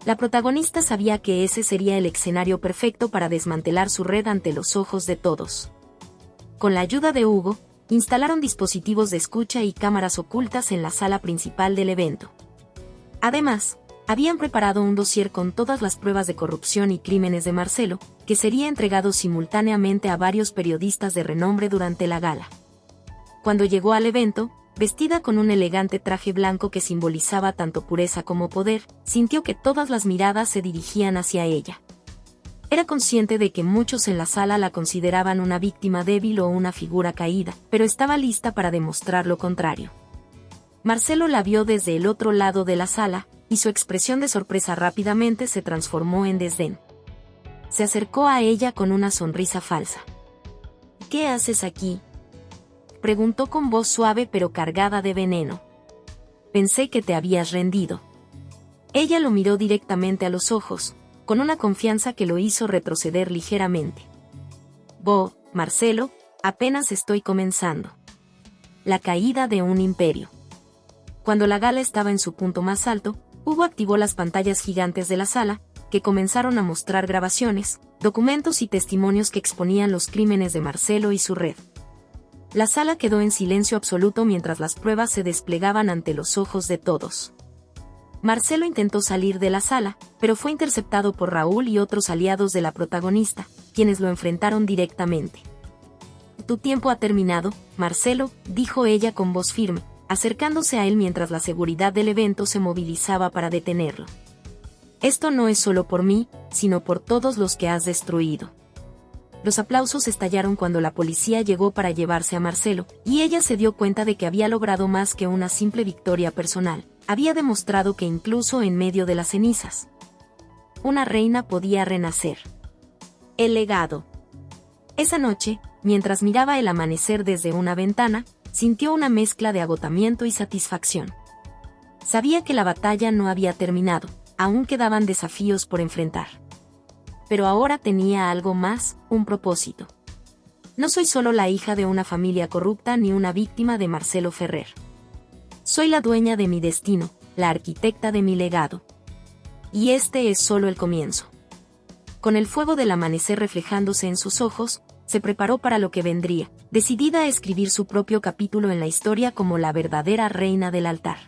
La protagonista sabía que ese sería el escenario perfecto para desmantelar su red ante los ojos de todos. Con la ayuda de Hugo, instalaron dispositivos de escucha y cámaras ocultas en la sala principal del evento. Además, habían preparado un dossier con todas las pruebas de corrupción y crímenes de Marcelo, que sería entregado simultáneamente a varios periodistas de renombre durante la gala. Cuando llegó al evento, vestida con un elegante traje blanco que simbolizaba tanto pureza como poder, sintió que todas las miradas se dirigían hacia ella. Era consciente de que muchos en la sala la consideraban una víctima débil o una figura caída, pero estaba lista para demostrar lo contrario. Marcelo la vio desde el otro lado de la sala, y su expresión de sorpresa rápidamente se transformó en desdén. Se acercó a ella con una sonrisa falsa. ¿Qué haces aquí?, preguntó con voz suave pero cargada de veneno. Pensé que te habías rendido. Ella lo miró directamente a los ojos, con una confianza que lo hizo retroceder ligeramente. Marcelo, apenas estoy comenzando. La caída de un imperio. Cuando la gala estaba en su punto más alto, Hugo activó las pantallas gigantes de la sala, que comenzaron a mostrar grabaciones, documentos y testimonios que exponían los crímenes de Marcelo y su red. La sala quedó en silencio absoluto mientras las pruebas se desplegaban ante los ojos de todos. Marcelo intentó salir de la sala, pero fue interceptado por Raúl y otros aliados de la protagonista, quienes lo enfrentaron directamente. Tu tiempo ha terminado, Marcelo, dijo ella con voz firme, acercándose a él mientras la seguridad del evento se movilizaba para detenerlo. Esto no es solo por mí, sino por todos los que has destruido. Los aplausos estallaron cuando la policía llegó para llevarse a Marcelo, y ella se dio cuenta de que había logrado más que una simple victoria personal. Había demostrado que incluso en medio de las cenizas, una reina podía renacer. El legado. Esa noche, mientras miraba el amanecer desde una ventana, sintió una mezcla de agotamiento y satisfacción. Sabía que la batalla no había terminado, aún quedaban desafíos por enfrentar. Pero ahora tenía algo más, un propósito. No soy solo la hija de una familia corrupta ni una víctima de Marcelo Ferrer. Soy la dueña de mi destino, la arquitecta de mi legado. Y este es solo el comienzo. Con el fuego del amanecer reflejándose en sus ojos, se preparó para lo que vendría, decidida a escribir su propio capítulo en la historia como la verdadera reina del altar.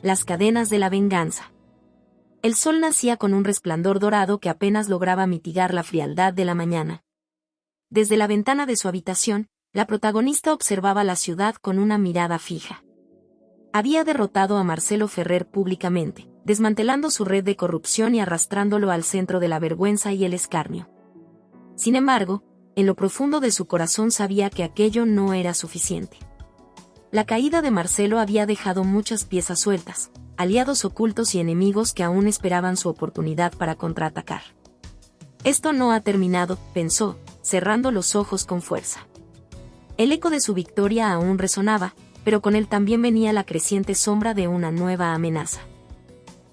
Las cadenas de la venganza. El sol nacía con un resplandor dorado que apenas lograba mitigar la frialdad de la mañana. Desde la ventana de su habitación, la protagonista observaba la ciudad con una mirada fija. Había derrotado a Marcelo Ferrer públicamente, desmantelando su red de corrupción y arrastrándolo al centro de la vergüenza y el escarnio. Sin embargo, en lo profundo de su corazón sabía que aquello no era suficiente. La caída de Marcelo había dejado muchas piezas sueltas, aliados ocultos y enemigos que aún esperaban su oportunidad para contraatacar. Esto no ha terminado, pensó, cerrando los ojos con fuerza. El eco de su victoria aún resonaba, pero con él también venía la creciente sombra de una nueva amenaza.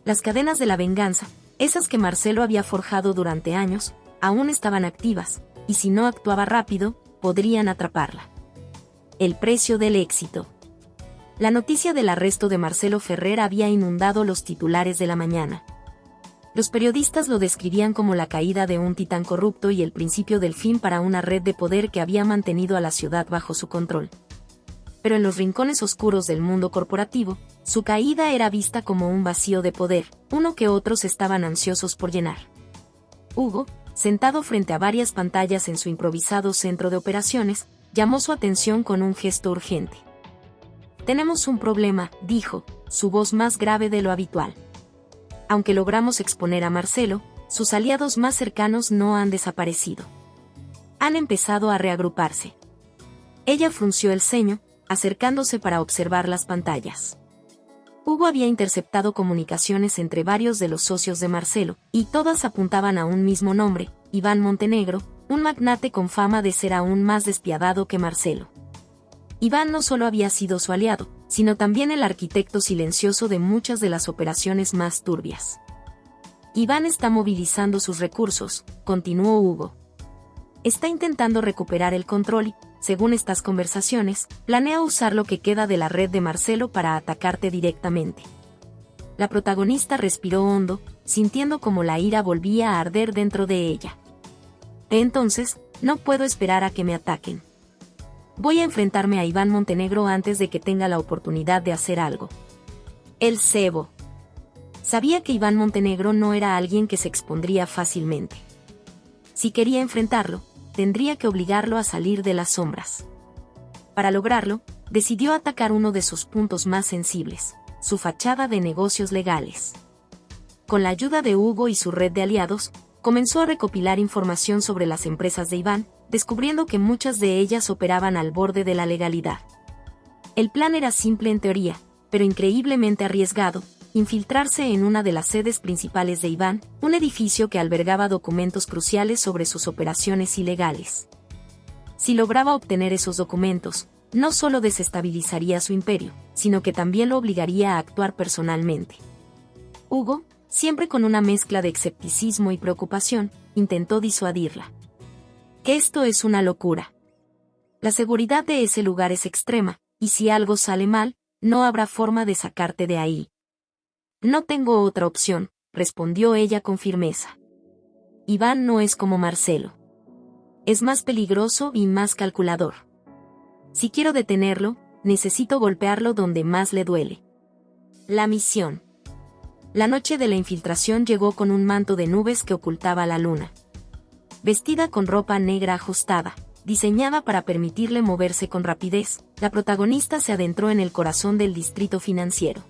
Las cadenas de la venganza, esas que Marcelo había forjado durante años, aún estaban activas, y si no actuaba rápido, podrían atraparla. El precio del éxito. La noticia del arresto de Marcelo Ferrer había inundado los titulares de la mañana. Los periodistas lo describían como la caída de un titán corrupto y el principio del fin para una red de poder que había mantenido a la ciudad bajo su control. Pero en los rincones oscuros del mundo corporativo, su caída era vista como un vacío de poder, uno que otros estaban ansiosos por llenar. Hugo, sentado frente a varias pantallas en su improvisado centro de operaciones, llamó su atención con un gesto urgente. «Tenemos un problema», dijo, su voz más grave de lo habitual. Aunque logramos exponer a Marcelo, sus aliados más cercanos no han desaparecido. Han empezado a reagruparse. Ella frunció el ceño, acercándose para observar las pantallas. Hugo había interceptado comunicaciones entre varios de los socios de Marcelo, y todas apuntaban a un mismo nombre, Iván Montenegro, un magnate con fama de ser aún más despiadado que Marcelo. Iván no solo había sido su aliado, sino también el arquitecto silencioso de muchas de las operaciones más turbias. Iván está movilizando sus recursos, continuó Hugo. Está intentando recuperar el control y, según estas conversaciones, planea usar lo que queda de la red de Marcelo para atacarte directamente. La protagonista respiró hondo, sintiendo como la ira volvía a arder dentro de ella. Entonces, no puedo esperar a que me ataquen. Voy a enfrentarme a Iván Montenegro antes de que tenga la oportunidad de hacer algo. El cebo. Sabía que Iván Montenegro no era alguien que se expondría fácilmente. Si quería enfrentarlo, tendría que obligarlo a salir de las sombras. Para lograrlo, decidió atacar uno de sus puntos más sensibles, su fachada de negocios legales. Con la ayuda de Hugo y su red de aliados, comenzó a recopilar información sobre las empresas de Iván, descubriendo que muchas de ellas operaban al borde de la legalidad. El plan era simple en teoría, pero increíblemente arriesgado: infiltrarse en una de las sedes principales de Iván, un edificio que albergaba documentos cruciales sobre sus operaciones ilegales. Si lograba obtener esos documentos, no solo desestabilizaría su imperio, sino que también lo obligaría a actuar personalmente. Hugo, siempre con una mezcla de escepticismo y preocupación, intentó disuadirla. Que esto es una locura. La seguridad de ese lugar es extrema, y si algo sale mal, no habrá forma de sacarte de ahí. No tengo otra opción, respondió ella con firmeza. Iván no es como Marcelo. Es más peligroso y más calculador. Si quiero detenerlo, necesito golpearlo donde más le duele. La misión. La noche de la infiltración llegó con un manto de nubes que ocultaba la luna. Vestida con ropa negra ajustada, diseñada para permitirle moverse con rapidez, la protagonista se adentró en el corazón del distrito financiero.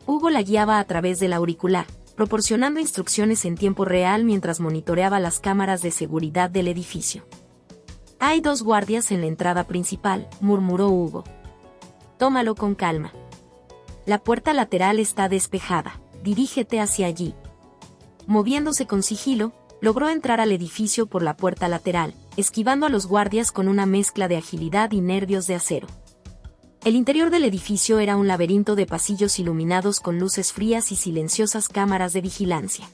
Hugo la guiaba a través del auricular, proporcionando instrucciones en tiempo real mientras monitoreaba las cámaras de seguridad del edificio. «Hay 2 guardias en la entrada principal», murmuró Hugo. «Tómalo con calma. La puerta lateral está despejada, dirígete hacia allí». Moviéndose con sigilo, logró entrar al edificio por la puerta lateral, esquivando a los guardias con una mezcla de agilidad y nervios de acero. El interior del edificio era un laberinto de pasillos iluminados con luces frías y silenciosas cámaras de vigilancia.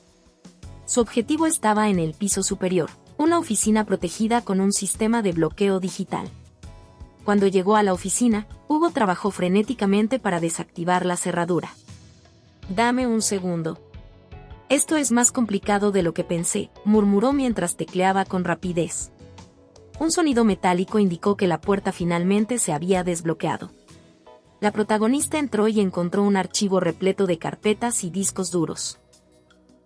Su objetivo estaba en el piso superior, una oficina protegida con un sistema de bloqueo digital. Cuando llegó a la oficina, Hugo trabajó frenéticamente para desactivar la cerradura. «Dame un segundo. Esto es más complicado de lo que pensé», murmuró mientras tecleaba con rapidez. Un sonido metálico indicó que la puerta finalmente se había desbloqueado. La protagonista entró y encontró un archivo repleto de carpetas y discos duros.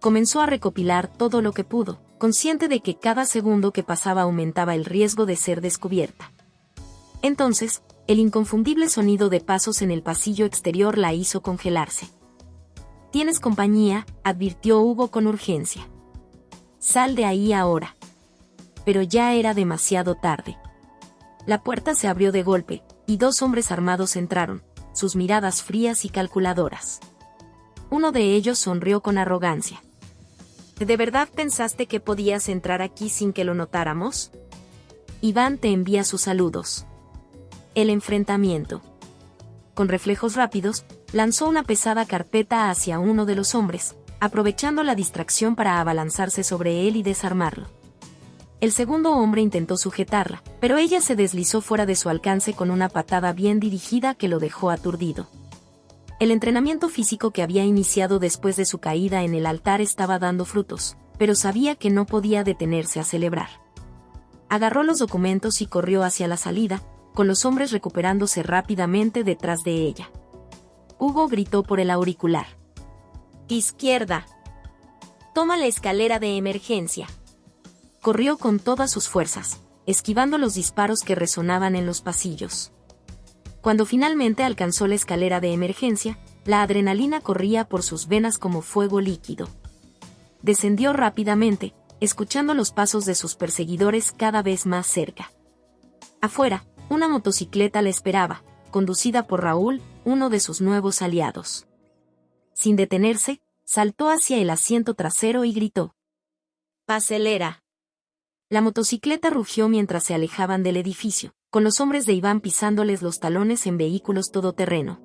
Comenzó a recopilar todo lo que pudo, consciente de que cada segundo que pasaba aumentaba el riesgo de ser descubierta. Entonces, el inconfundible sonido de pasos en el pasillo exterior la hizo congelarse. «Tienes compañía», advirtió Hugo con urgencia. «Sal de ahí ahora». Pero ya era demasiado tarde. La puerta se abrió de golpe, y dos hombres armados entraron, sus miradas frías y calculadoras. Uno de ellos sonrió con arrogancia. «¿De verdad pensaste que podías entrar aquí sin que lo notáramos? Iván te envía sus saludos». El enfrentamiento. Con reflejos rápidos, lanzó una pesada carpeta hacia uno de los hombres, aprovechando la distracción para abalanzarse sobre él y desarmarlo. El segundo hombre intentó sujetarla, pero ella se deslizó fuera de su alcance con una patada bien dirigida que lo dejó aturdido. El entrenamiento físico que había iniciado después de su caída en el altar estaba dando frutos, pero sabía que no podía detenerse a celebrar. Agarró los documentos y corrió hacia la salida, con los hombres recuperándose rápidamente detrás de ella. Hugo gritó por el auricular. «Izquierda. Toma la escalera de emergencia». Corrió con todas sus fuerzas, esquivando los disparos que resonaban en los pasillos. Cuando finalmente alcanzó la escalera de emergencia, la adrenalina corría por sus venas como fuego líquido. Descendió rápidamente, escuchando los pasos de sus perseguidores cada vez más cerca. Afuera, una motocicleta la esperaba, conducida por Raúl, uno de sus nuevos aliados. Sin detenerse, saltó hacia el asiento trasero y gritó: «¡Acelera!». La motocicleta rugió mientras se alejaban del edificio, con los hombres de Iván pisándoles los talones en vehículos todoterreno.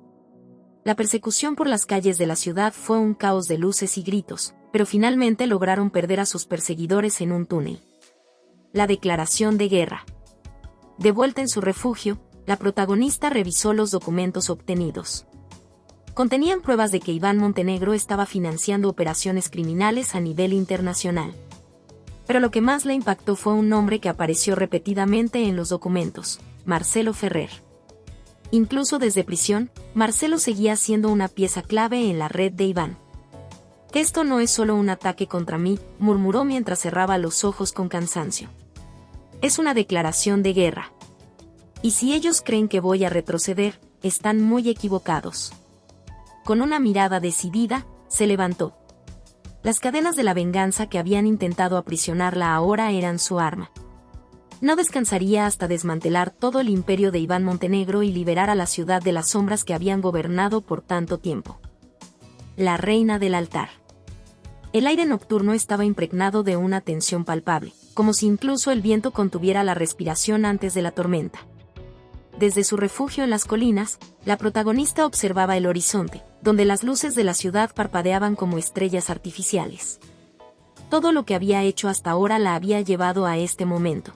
La persecución por las calles de la ciudad fue un caos de luces y gritos, pero finalmente lograron perder a sus perseguidores en un túnel. La declaración de guerra. De vuelta en su refugio, la protagonista revisó los documentos obtenidos. Contenían pruebas de que Iván Montenegro estaba financiando operaciones criminales a nivel internacional. Pero lo que más le impactó fue un nombre que apareció repetidamente en los documentos: Marcelo Ferrer. Incluso desde prisión, Marcelo seguía siendo una pieza clave en la red de Iván. «Esto no es solo un ataque contra mí», murmuró mientras cerraba los ojos con cansancio. «Es una declaración de guerra. Y si ellos creen que voy a retroceder, están muy equivocados». Con una mirada decidida, se levantó. Las cadenas de la venganza que habían intentado aprisionarla ahora eran su arma. No descansaría hasta desmantelar todo el imperio de Iván Montenegro y liberar a la ciudad de las sombras que habían gobernado por tanto tiempo. La reina del altar. El aire nocturno estaba impregnado de una tensión palpable, como si incluso el viento contuviera la respiración antes de la tormenta. Desde su refugio en las colinas, la protagonista observaba el horizonte, donde las luces de la ciudad parpadeaban como estrellas artificiales. Todo lo que había hecho hasta ahora la había llevado a este momento.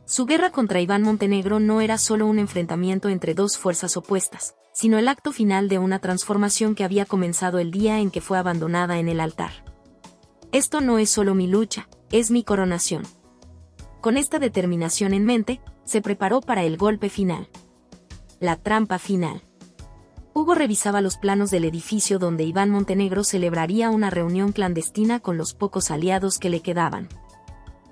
Su guerra contra Iván Montenegro no era solo un enfrentamiento entre dos fuerzas opuestas, sino el acto final de una transformación que había comenzado el día en que fue abandonada en el altar. «Esto no es solo mi lucha, es mi coronación». Con esta determinación en mente, se preparó para el golpe final. La trampa final. Hugo revisaba los planos del edificio donde Iván Montenegro celebraría una reunión clandestina con los pocos aliados que le quedaban.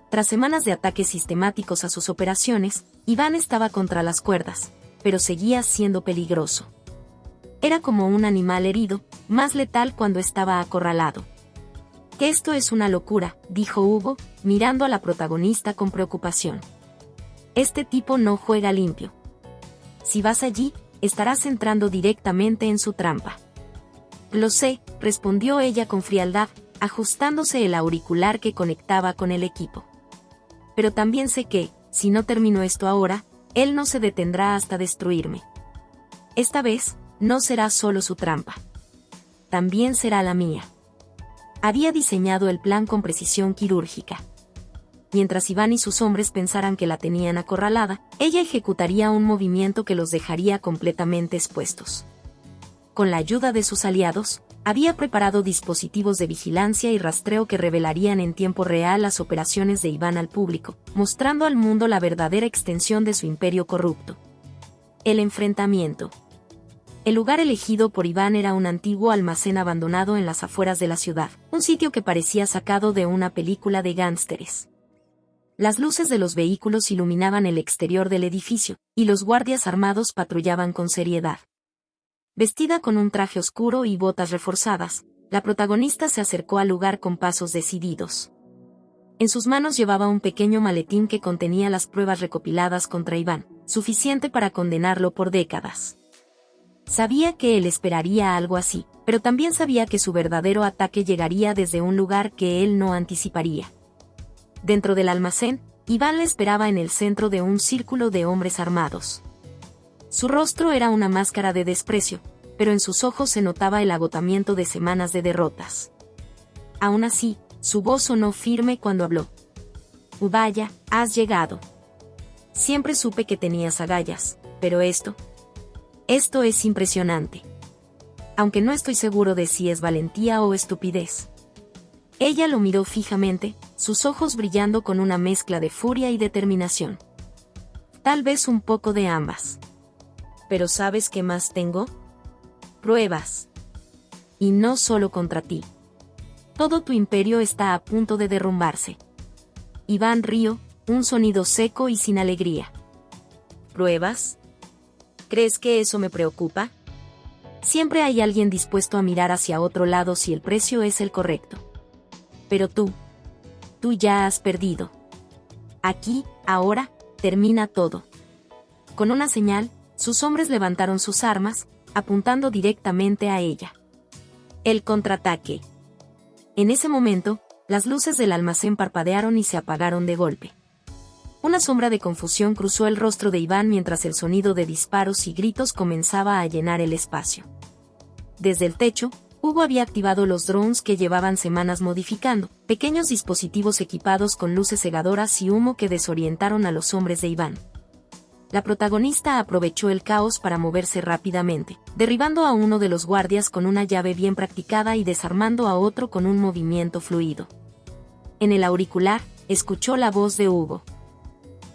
Tras semanas de ataques sistemáticos a sus operaciones, Iván estaba contra las cuerdas, pero seguía siendo peligroso. Era como un animal herido, más letal cuando estaba acorralado. «Esto es una locura», dijo Hugo, mirando a la protagonista con preocupación. «Este tipo no juega limpio. Si vas allí, estarás entrando directamente en su trampa». «Lo sé», respondió ella con frialdad, ajustándose el auricular que conectaba con el equipo. «Pero también sé que, si no termino esto ahora, él no se detendrá hasta destruirme. Esta vez, no será solo su trampa. También será la mía». Había diseñado el plan con precisión quirúrgica. Mientras Iván y sus hombres pensaran que la tenían acorralada, ella ejecutaría un movimiento que los dejaría completamente expuestos. con la ayuda de sus aliados, había preparado dispositivos de vigilancia y rastreo que revelarían en tiempo real las operaciones de Iván al público, mostrando al mundo la verdadera extensión de su imperio corrupto. El enfrentamiento. El lugar elegido por Iván era un antiguo almacén abandonado en las afueras de la ciudad, un sitio que parecía sacado de una película de gángsteres. Las luces de los vehículos iluminaban el exterior del edificio, y los guardias armados patrullaban con seriedad. Vestida con un traje oscuro y botas reforzadas, la protagonista se acercó al lugar con pasos decididos. En sus manos llevaba un pequeño maletín que contenía las pruebas recopiladas contra Iván, suficiente para condenarlo por décadas. Sabía que él esperaría algo así, pero también sabía que su verdadero ataque llegaría desde un lugar que él no anticiparía. Dentro del almacén, Iván le esperaba en el centro de un círculo de hombres armados. Su rostro era una máscara de desprecio, pero en sus ojos se notaba el agotamiento de semanas de derrotas. Aún así, su voz sonó firme cuando habló. «Vaya, has llegado. Siempre supe que tenías agallas, pero esto es impresionante. Aunque no estoy seguro de si es valentía o estupidez». Ella lo miró fijamente, sus ojos brillando con una mezcla de furia y determinación. «Tal vez un poco de ambas. Pero ¿sabes qué más tengo? Pruebas. Y no solo contra ti. Todo tu imperio está a punto de derrumbarse». Iván rió, un sonido seco y sin alegría. «¿Pruebas? ¿Crees que eso me preocupa? Siempre hay alguien dispuesto a mirar hacia otro lado si el precio es el correcto. Pero tú ya has perdido. Aquí, ahora, termina todo». Con una señal, sus hombres levantaron sus armas, apuntando directamente a ella. El contraataque. En ese momento, las luces del almacén parpadearon y se apagaron de golpe. Una sombra de confusión cruzó el rostro de Iván mientras el sonido de disparos y gritos comenzaba a llenar el espacio. Desde el techo, Hugo había activado los drones que llevaban semanas modificando, pequeños dispositivos equipados con luces cegadoras y humo que desorientaron a los hombres de Iván. La protagonista aprovechó el caos para moverse rápidamente, derribando a uno de los guardias con una llave bien practicada y desarmando a otro con un movimiento fluido. En el auricular, escuchó la voz de Hugo.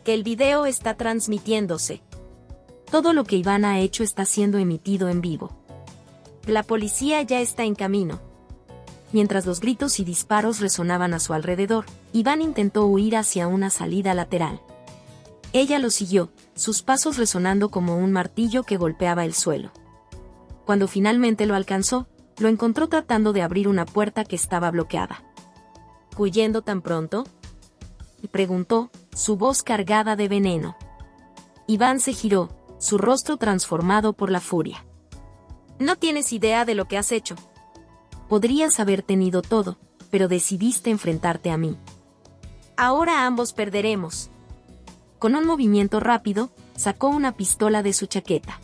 «Que el video está transmitiéndose. Todo lo que Iván ha hecho está siendo emitido en vivo. La policía ya está en camino». Mientras los gritos y disparos resonaban a su alrededor, Iván intentó huir hacia una salida lateral. Ella lo siguió, sus pasos resonando como un martillo que golpeaba el suelo. Cuando finalmente lo alcanzó, lo encontró tratando de abrir una puerta que estaba bloqueada. «¿Huyendo tan pronto?», preguntó, su voz cargada de veneno. Iván se giró, su rostro transformado por la furia. «No tienes idea de lo que has hecho. Podrías haber tenido todo, pero decidiste enfrentarte a mí. Ahora ambos perderemos». Con un movimiento rápido, sacó una pistola de su chaqueta.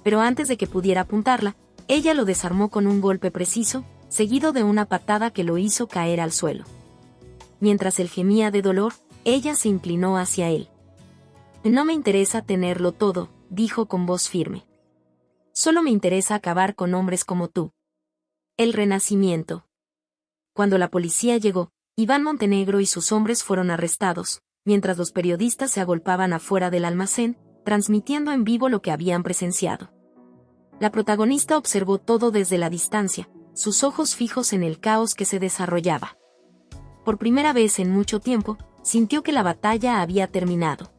Pero antes de que pudiera apuntarla, ella lo desarmó con un golpe preciso, seguido de una patada que lo hizo caer al suelo. Mientras él gemía de dolor, ella se inclinó hacia él. «No me interesa tenerlo todo», dijo con voz firme. «Solo me interesa acabar con hombres como tú». El renacimiento. Cuando la policía llegó, Iván Montenegro y sus hombres fueron arrestados, mientras los periodistas se agolpaban afuera del almacén, transmitiendo en vivo lo que habían presenciado. La protagonista observó todo desde la distancia, sus ojos fijos en el caos que se desarrollaba. Por primera vez en mucho tiempo, sintió que la batalla había terminado.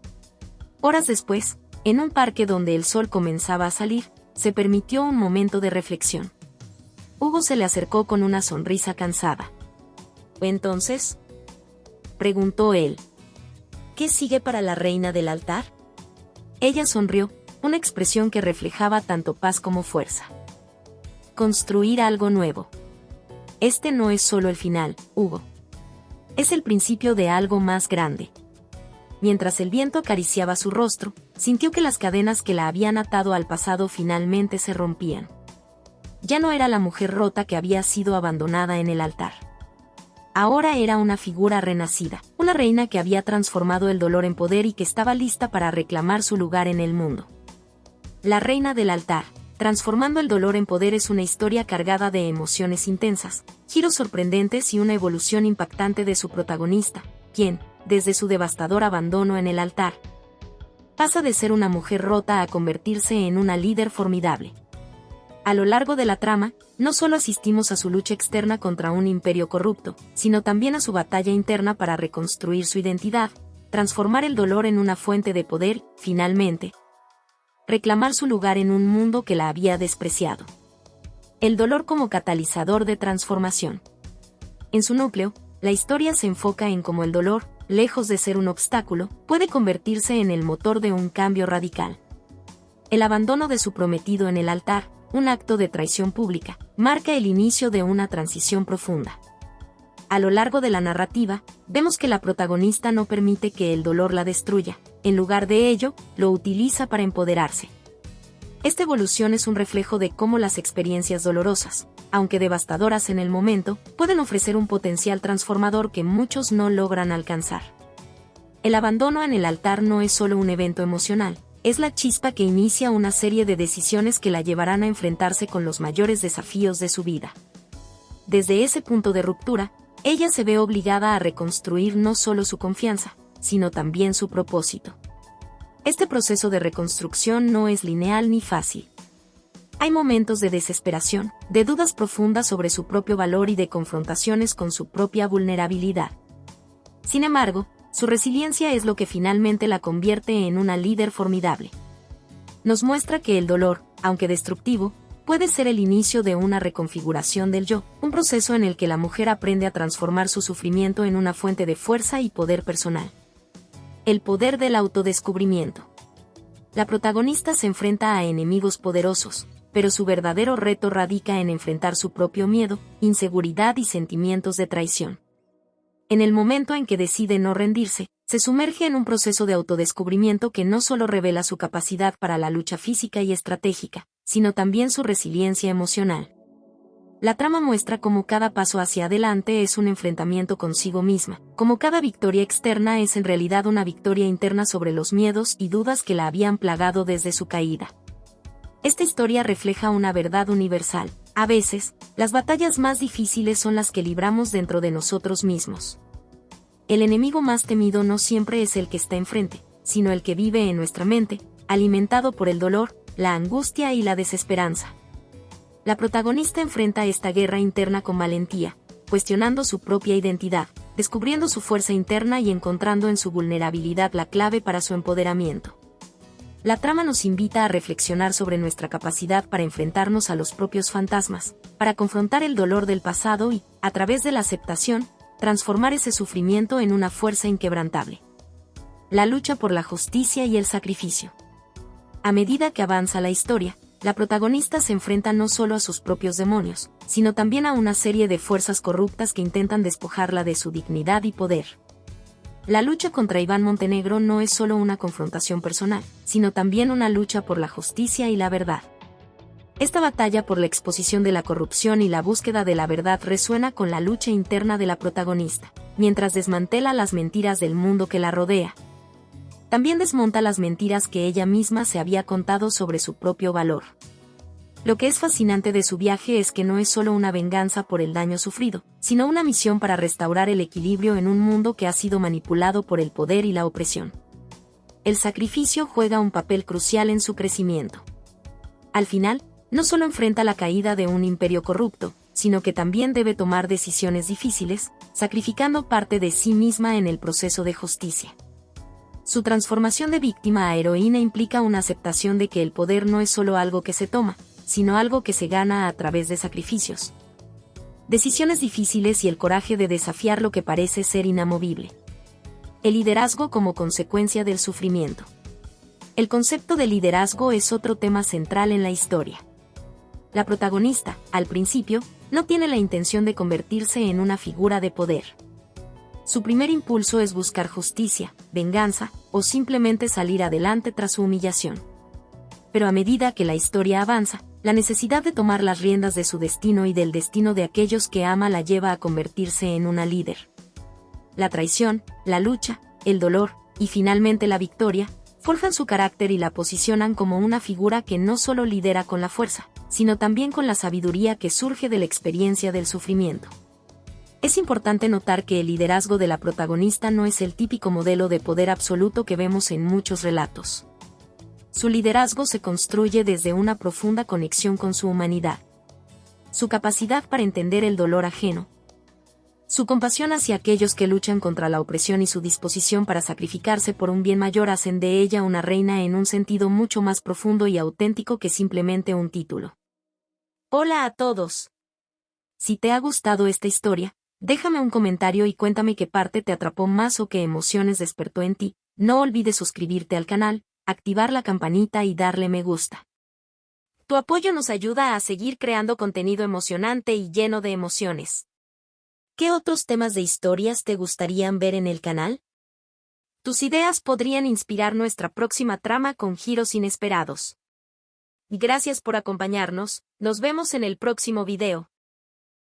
Horas después, en un parque donde el sol comenzaba a salir, se permitió un momento de reflexión. Hugo se le acercó con una sonrisa cansada. «¿Entonces?», preguntó él. «¿Qué sigue para la reina del altar?». Ella sonrió, una expresión que reflejaba tanto paz como fuerza. «Construir algo nuevo. Este no es solo el final, Hugo. Es el principio de algo más grande». Mientras el viento acariciaba su rostro, sintió que las cadenas que la habían atado al pasado finalmente se rompían. Ya no era la mujer rota que había sido abandonada en el altar. Ahora era una figura renacida, una reina que había transformado el dolor en poder y que estaba lista para reclamar su lugar en el mundo. La reina del altar, Transformando el dolor en poder es una historia cargada de emociones intensas, giros sorprendentes y una evolución impactante de su protagonista, quien, desde su devastador abandono en el altar, pasa de ser una mujer rota a convertirse en una líder formidable. A lo largo de la trama, no solo asistimos a su lucha externa contra un imperio corrupto, sino también a su batalla interna para reconstruir su identidad, transformar el dolor en una fuente de poder, finalmente, reclamar su lugar en un mundo que la había despreciado. El dolor como catalizador de transformación. En su núcleo, la historia se enfoca en cómo el dolor, lejos de ser un obstáculo, puede convertirse en el motor de un cambio radical. El abandono de su prometido en el altar, un acto de traición pública, marca el inicio de una transición profunda. A lo largo de la narrativa, vemos que la protagonista no permite que el dolor la destruya, en lugar de ello, lo utiliza para empoderarse. Esta evolución es un reflejo de cómo las experiencias dolorosas, aunque devastadoras en el momento, pueden ofrecer un potencial transformador que muchos no logran alcanzar. El abandono en el altar no es solo un evento emocional, es la chispa que inicia una serie de decisiones que la llevarán a enfrentarse con los mayores desafíos de su vida. Desde ese punto de ruptura, ella se ve obligada a reconstruir no solo su confianza, sino también su propósito. Este proceso de reconstrucción no es lineal ni fácil. Hay momentos de desesperación, de dudas profundas sobre su propio valor y de confrontaciones con su propia vulnerabilidad. Sin embargo, su resiliencia es lo que finalmente la convierte en una líder formidable. Nos muestra que el dolor, aunque destructivo, puede ser el inicio de una reconfiguración del yo, un proceso en el que la mujer aprende a transformar su sufrimiento en una fuente de fuerza y poder personal. El poder del autodescubrimiento. La protagonista se enfrenta a enemigos poderosos, pero su verdadero reto radica en enfrentar su propio miedo, inseguridad y sentimientos de traición. En el momento en que decide no rendirse, se sumerge en un proceso de autodescubrimiento que no solo revela su capacidad para la lucha física y estratégica, sino también su resiliencia emocional. La trama muestra cómo cada paso hacia adelante es un enfrentamiento consigo misma, cómo cada victoria externa es en realidad una victoria interna sobre los miedos y dudas que la habían plagado desde su caída. Esta historia refleja una verdad universal. A veces, las batallas más difíciles son las que libramos dentro de nosotros mismos. El enemigo más temido no siempre es el que está enfrente, sino el que vive en nuestra mente, alimentado por el dolor, la angustia y la desesperanza. La protagonista enfrenta esta guerra interna con valentía, cuestionando su propia identidad, descubriendo su fuerza interna y encontrando en su vulnerabilidad la clave para su empoderamiento. La trama nos invita a reflexionar sobre nuestra capacidad para enfrentarnos a los propios fantasmas, para confrontar el dolor del pasado y, a través de la aceptación, transformar ese sufrimiento en una fuerza inquebrantable. La lucha por la justicia y el sacrificio. A medida que avanza la historia, la protagonista se enfrenta no solo a sus propios demonios, sino también a una serie de fuerzas corruptas que intentan despojarla de su dignidad y poder. La lucha contra Iván Montenegro no es solo una confrontación personal, sino también una lucha por la justicia y la verdad. Esta batalla por la exposición de la corrupción y la búsqueda de la verdad resuena con la lucha interna de la protagonista, mientras desmantela las mentiras del mundo que la rodea. También desmonta las mentiras que ella misma se había contado sobre su propio valor. Lo que es fascinante de su viaje es que no es solo una venganza por el daño sufrido, sino una misión para restaurar el equilibrio en un mundo que ha sido manipulado por el poder y la opresión. El sacrificio juega un papel crucial en su crecimiento. Al final, no solo enfrenta la caída de un imperio corrupto, sino que también debe tomar decisiones difíciles, sacrificando parte de sí misma en el proceso de justicia. Su transformación de víctima a heroína implica una aceptación de que el poder no es solo algo que se toma, sino algo que se gana a través de sacrificios, decisiones difíciles y el coraje de desafiar lo que parece ser inamovible. El liderazgo como consecuencia del sufrimiento. El concepto de liderazgo es otro tema central en la historia. La protagonista, al principio, no tiene la intención de convertirse en una figura de poder. Su primer impulso es buscar justicia, venganza, o simplemente salir adelante tras su humillación. Pero a medida que la historia avanza, la necesidad de tomar las riendas de su destino y del destino de aquellos que ama la lleva a convertirse en una líder. La traición, la lucha, el dolor, y finalmente la victoria, Forjan su carácter y la posicionan como una figura que no solo lidera con la fuerza, sino también con la sabiduría que surge de la experiencia del sufrimiento. Es importante notar que el liderazgo de la protagonista no es el típico modelo de poder absoluto que vemos en muchos relatos. Su liderazgo se construye desde una profunda conexión con su humanidad. Su capacidad para entender el dolor ajeno, su compasión hacia aquellos que luchan contra la opresión y su disposición para sacrificarse por un bien mayor hacen de ella una reina en un sentido mucho más profundo y auténtico que simplemente un título. Hola a todos. Si te ha gustado esta historia, déjame un comentario y cuéntame qué parte te atrapó más o qué emociones despertó en ti. No olvides suscribirte al canal, activar la campanita y darle me gusta. Tu apoyo nos ayuda a seguir creando contenido emocionante y lleno de emociones. ¿Qué otros temas de historias te gustarían ver en el canal? Tus ideas podrían inspirar nuestra próxima trama con giros inesperados. Gracias por acompañarnos, nos vemos en el próximo video.